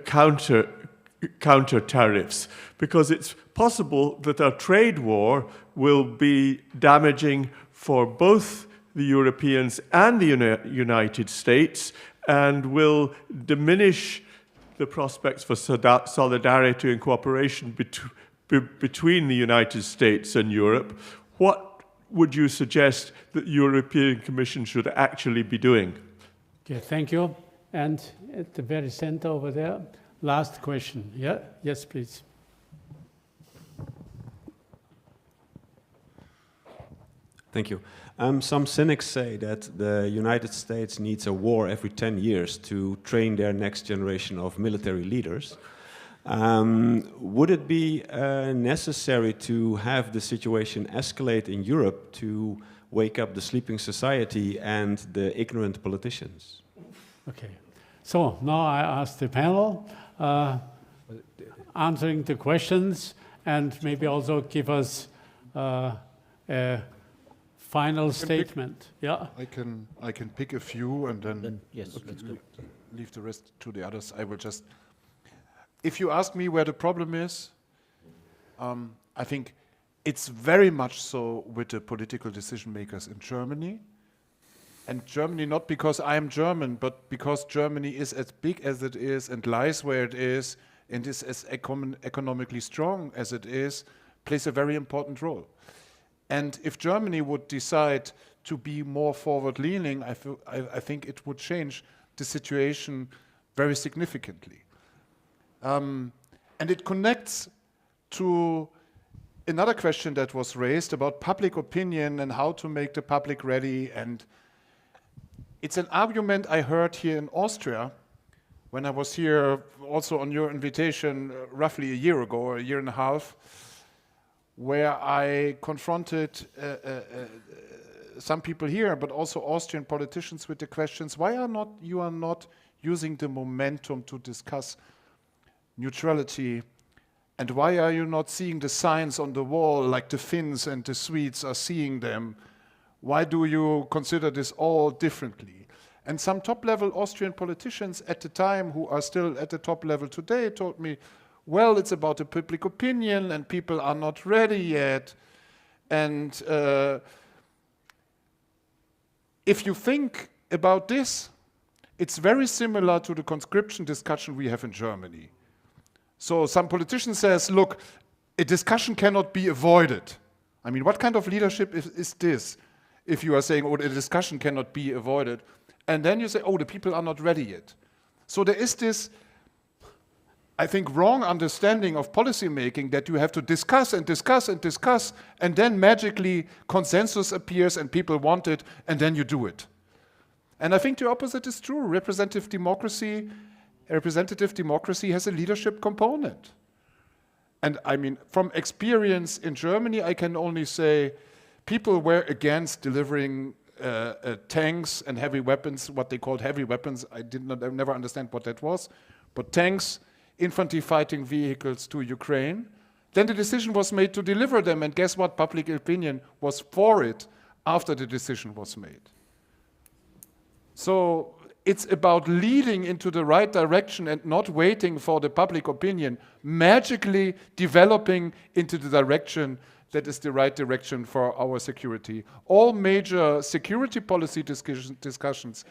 counter tariffs? Because it's possible that a trade war will be damaging for both the Europeans and the United States and will diminish the prospects for solidarity and cooperation between the United States and Europe. What would you suggest that the European Commission should actually be doing? Okay, thank you. And at the very center over there, last question. Yeah, yes, please. Thank you. Some cynics say that the United States needs a war every 10 years to train their next generation of military leaders. Would it be necessary to have the situation escalate in Europe to wake up the sleeping society and the ignorant politicians? Okay. So now I ask the panel answering the questions and maybe also give us a final statement. Yeah. I can pick a few and then yes, let's go. Leave the rest to the others. I will just. If you ask me where the problem is, I think it's very much so with the political decision makers in Germany. And Germany, not because I am German, but because Germany is as big as it is and lies where it is and is as economically strong as it is, plays a very important role. And if Germany would decide to be more forward-leaning, I think it would change the situation very significantly. And it connects to another question that was raised about public opinion and how to make the public ready. And it's an argument I heard here in Austria when I was here also on your invitation roughly a year ago or a year and a half, where I confronted some people here, but also Austrian politicians with the questions, why are you not using the momentum to discuss neutrality, and why are you not seeing the signs on the wall like the Finns and the Swedes are seeing them? Why do you consider this all differently? And some top-level Austrian politicians at the time, who are still at the top level today, told me, well, it's about the public opinion and people are not ready yet. And if you think about this, it's very similar to the conscription discussion we have in Germany. So some politician says, look, a discussion cannot be avoided. I mean, what kind of leadership is this? If you are saying, oh, a discussion cannot be avoided. And then you say, oh, the people are not ready yet. So there is this, I think, wrong understanding of policy making that you have to discuss and discuss and discuss, and then magically consensus appears and people want it, and then you do it. And I think the opposite is true. Representative democracy has a leadership component. And I mean, from experience in Germany, I can only say people were against delivering tanks and heavy weapons, what they called heavy weapons. I never understand what that was, but tanks, infantry fighting vehicles to Ukraine. Then the decision was made to deliver them, and guess what? Public opinion was for it after the decision was made. So it's about leading into the right direction and not waiting for the public opinion, magically developing into the direction that is the right direction for our security. All major security policy discussions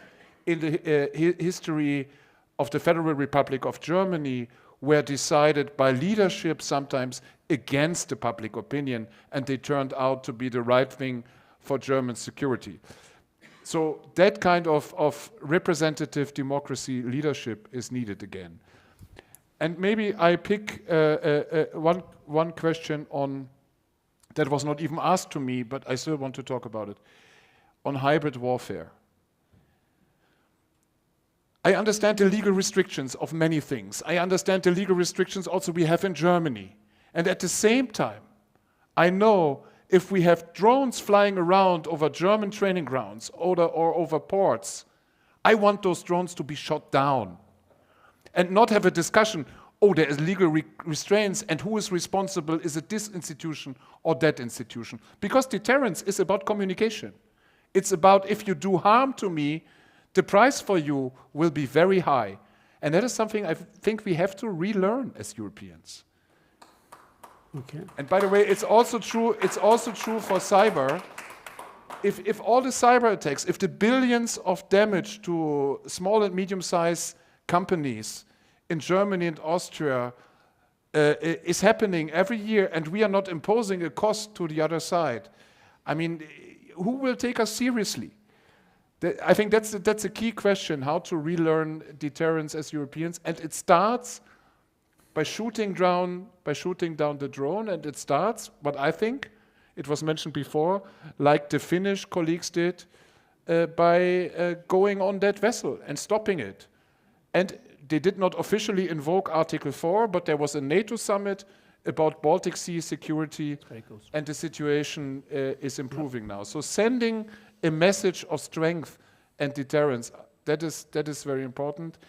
in the history of the Federal Republic of Germany were decided by leadership, sometimes against the public opinion, and they turned out to be the right thing for German security. So that kind of representative democracy leadership is needed again. And maybe I pick one question on that was not even asked to me, but I still want to talk about it, on hybrid warfare. I understand the legal restrictions of many things. I understand the legal restrictions also we have in Germany. And at the same time, I know if we have drones flying around over German training grounds or over ports, I want those drones to be shot down and not have a discussion, oh, there is legal restraints and who is responsible, is it this institution or that institution? Because deterrence is about communication. It's about if you do harm to me, the price for you will be very high. And that is something I think we have to relearn as Europeans. Okay. And by the way, it's also true for cyber. If all the cyber attacks, if the billions of damage to small and medium-sized companies in Germany and Austria is happening every year and we are not imposing a cost to the other side, I mean, who will take us seriously? I think that's a key question, how to relearn deterrence as Europeans. And it starts by shooting down the drone, and it starts, but I think, it was mentioned before, like the Finnish colleagues did, by going on that vessel and stopping it. And they did not officially invoke Article 4, but there was a NATO summit about Baltic Sea security, and the situation is improving now. So sending a message of strength and deterrence, that is very important.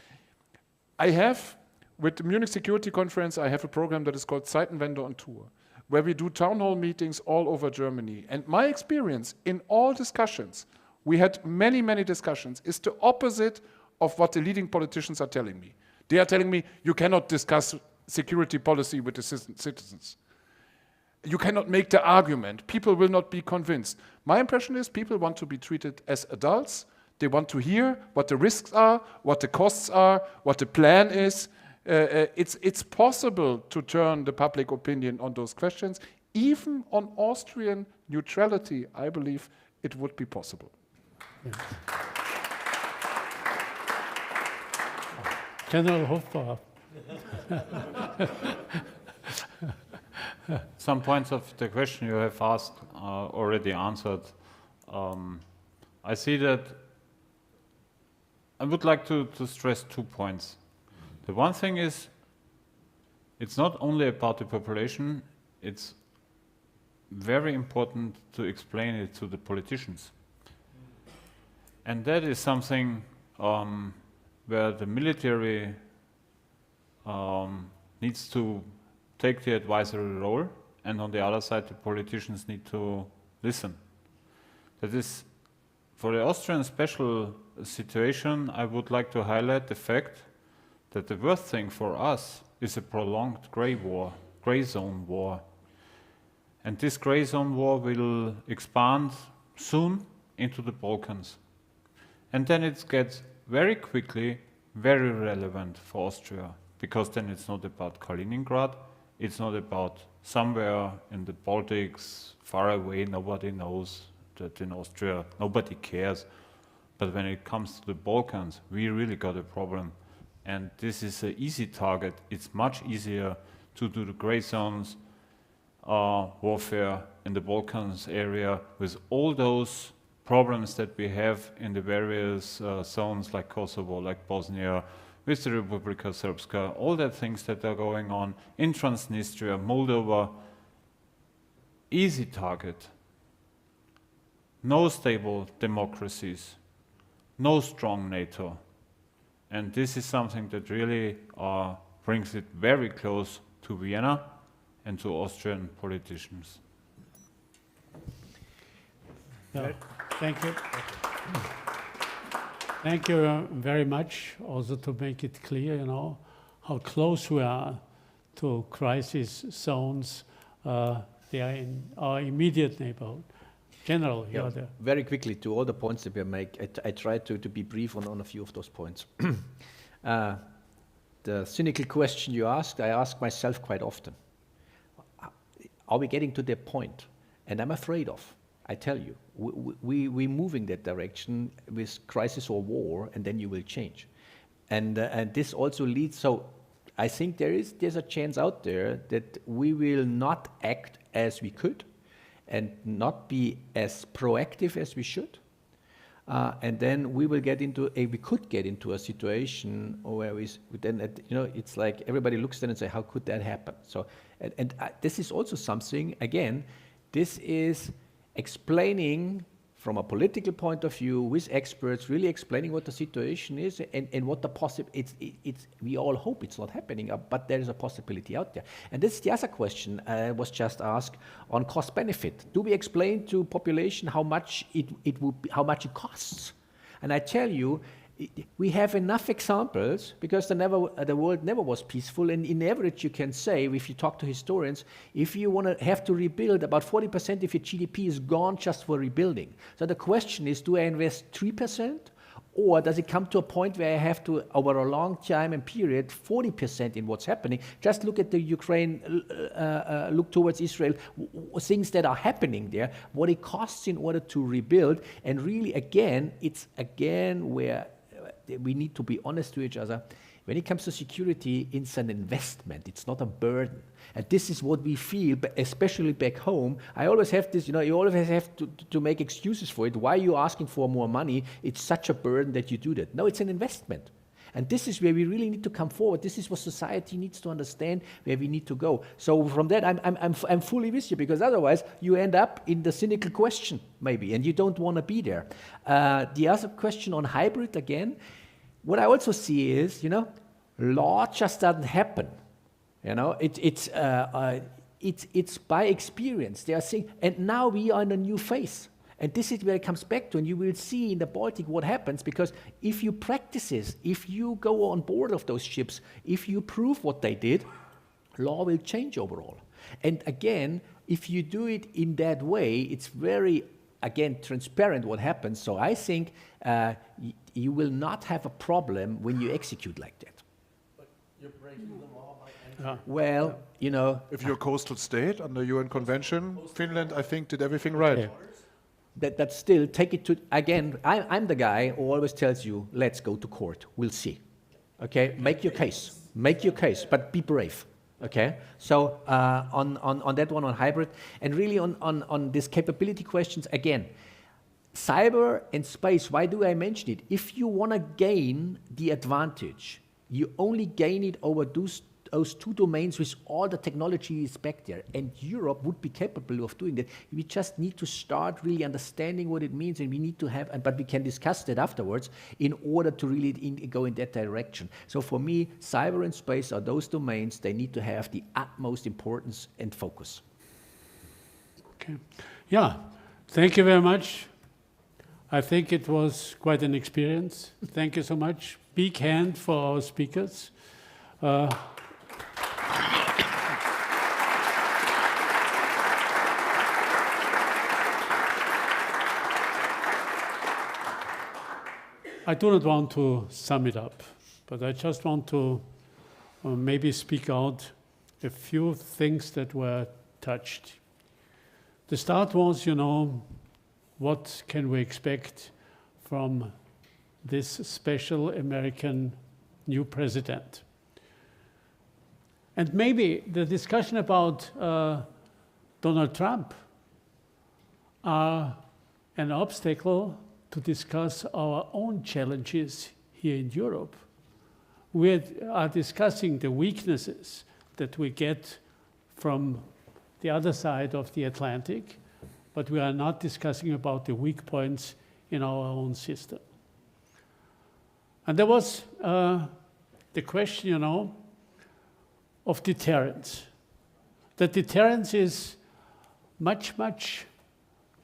With the Munich Security Conference, I have a program that is called Zeitenwende on Tour, where we do town hall meetings all over Germany. And my experience in all discussions, we had many, many discussions, is the opposite of what the leading politicians are telling me. They are telling me, you cannot discuss security policy with the citizens. You cannot make the argument. People will not be convinced. My impression is people want to be treated as adults. They want to hear what the risks are, what the costs are, what the plan is. It's possible to turn the public opinion on those questions. Even on Austrian neutrality, I believe it would be possible. Yeah. General Hofbauer. Some points of the question you have asked are already answered. I see that I would like to stress 2 points. The one thing is, it's not only about the population, it's very important to explain it to the politicians. And that is something where the military needs to take the advisory role, and on the other side, the politicians need to listen. That is, for the Austrian special situation, I would like to highlight the fact that the worst thing for us is a prolonged gray zone war. And this gray zone war will expand soon into the Balkans. And then it gets very quickly very relevant for Austria, because then it's not about Kaliningrad, it's not about somewhere in the Baltics, far away, nobody knows that in Austria, nobody cares. But when it comes to the Balkans, we really got a problem. And this is an easy target. It's much easier to do the gray zones warfare in the Balkans area with all those problems that we have in the various zones like Kosovo, like Bosnia, with the Republika Srpska, all the things that are going on in Transnistria, Moldova. Easy target. No stable democracies, no strong NATO. And this is something that really brings it very close to Vienna and to Austrian politicians. Yeah. Thank you. Thank you very much. Also to make it clear, how close we are to crisis zones. They are in our immediate neighborhood. General, you're there. Very quickly, to all the points that we make, I try to be brief on a few of those points. The cynical question you asked, I ask myself quite often. Are we getting to that point? And I'm afraid of. I tell you, we move in that direction with crisis or war, and then you will change. And this also leads, so I think there's a chance out there that we will not act as we could and not be as proactive as we should. And then we could get into a situation where it's like everybody looks then and say, how could that happen? So, this is also something, again, this is explaining from a political point of view with experts, really explaining what the situation is and what we all hope it's not happening, but there is a possibility out there. And this is the other question was just asked on cost benefit. Do we explain to population how much how much it costs? And I tell you, we have enough examples because the world never was peaceful, and in average you can say, if you talk to historians, if you want to have to rebuild, about 40% of your GDP is gone just for rebuilding. So the question is, do I invest 3%, or does it come to a point where I have to, over a long time and period, 40% in what's happening? Just look at the Ukraine, look towards Israel, things that are happening there, what it costs in order to rebuild, and really it's where we need to be honest to each other. When it comes to security, it's an investment. It's not a burden. And this is what we feel, especially back home. I always have this, you always have to make excuses for it. Why are you asking for more money? It's such a burden that you do that. No, it's an investment. And this is where we really need to come forward. This is what society needs to understand, where we need to go. So from that, I'm fully with you, because otherwise you end up in the cynical question, maybe, and you don't want to be there. The other question on hybrid, again, what I also see is, law just doesn't happen. It's by experience. They are saying, and now we are in a new phase. And this is where it comes back to, and you will see in the Baltic what happens, because if you practice this, if you go on board of those ships, if you prove what they did, law will change overall. And again, if you do it in that way, it's very, again, transparent what happens. So I think you will not have a problem when you execute like that. But you're breaking the law by Well, if you're a coastal state under UN Convention, Finland, I think, did everything right. Yeah. That still, take it to, again, I'm the guy who always tells you, let's go to court, we'll see. Okay, make your case, but be brave. Okay, so on that one, on hybrid, and really on these capability questions, again, cyber and space, why do I mention it? If you want to gain the advantage, you only gain it over those two domains with all the technology is back there, and Europe would be capable of doing that. We just need to start really understanding what it means, and we need to have, but we can discuss that afterwards in order to really go in that direction. So for me, cyber and space are those domains, they need to have the utmost importance and focus. Okay. Yeah, thank you very much. I think it was quite an experience. Thank you so much. Big hand for our speakers. I do not want to sum it up, but I just want to maybe speak out a few things that were touched. The start was, what can we expect from this special American new president? And maybe the discussion about Donald Trump are an obstacle to discuss our own challenges here in Europe. We are discussing the weaknesses that we get from the other side of the Atlantic, but we are not discussing about the weak points in our own system. And there was the question, of deterrence. That deterrence is much, much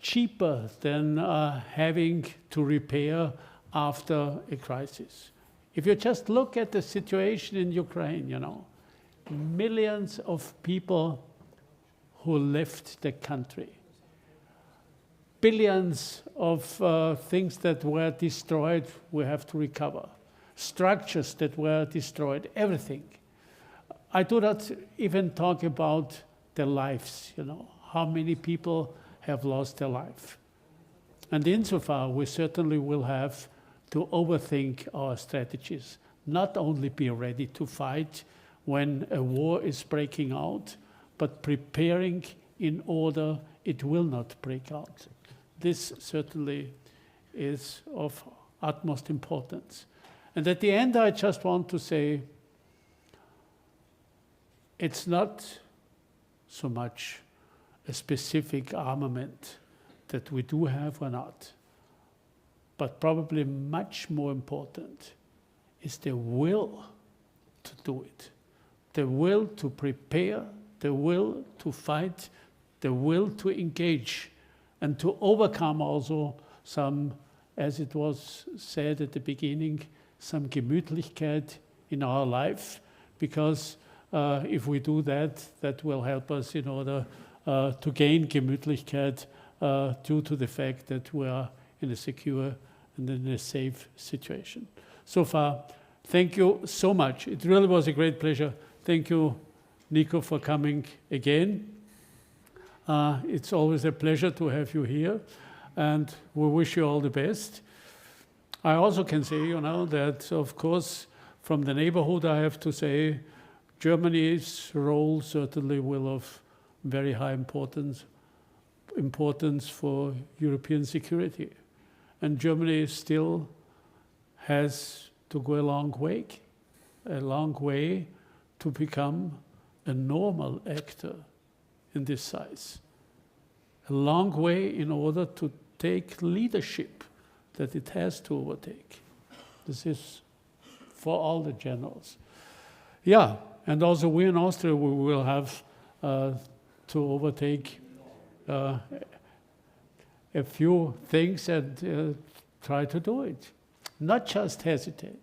cheaper than having to repair after a crisis. If you just look at the situation in Ukraine, millions of people who left the country, billions of things that were destroyed we have to recover, structures that were destroyed, everything. I do not even talk about their lives, how many people have lost their life. And insofar, we certainly will have to overthink our strategies, not only be ready to fight when a war is breaking out, but preparing in order it will not break out. This certainly is of utmost importance. And at the end, I just want to say, it's not so much a specific armament that we do have or not, but probably much more important is the will to do it, the will to prepare, the will to fight, the will to engage, and to overcome also some, as it was said at the beginning, some Gemütlichkeit in our life, because if we do that, that will help us in order to gain Gemütlichkeit due to the fact that we are in a secure and in a safe situation. So far, thank you so much. It really was a great pleasure. Thank you, Nico, for coming again. It's always a pleasure to have you here, and we wish you all the best. I also can say, that of course, from the neighborhood, I have to say, Germany's role certainly will have very high importance for European security. And Germany still has to go a long way to become a normal actor in this size. A long way in order to take leadership that it has to overtake. This is for all the generals. Yeah, and also we in Austria, we will have to overtake a few things and try to do it. Not just hesitate.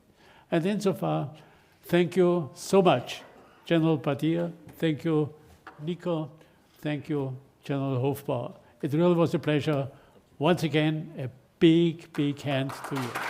And insofar, thank you so much, General Badia. Thank you, Nico. Thank you, General Hofbauer. It really was a pleasure. Once again, a big, big hand to you.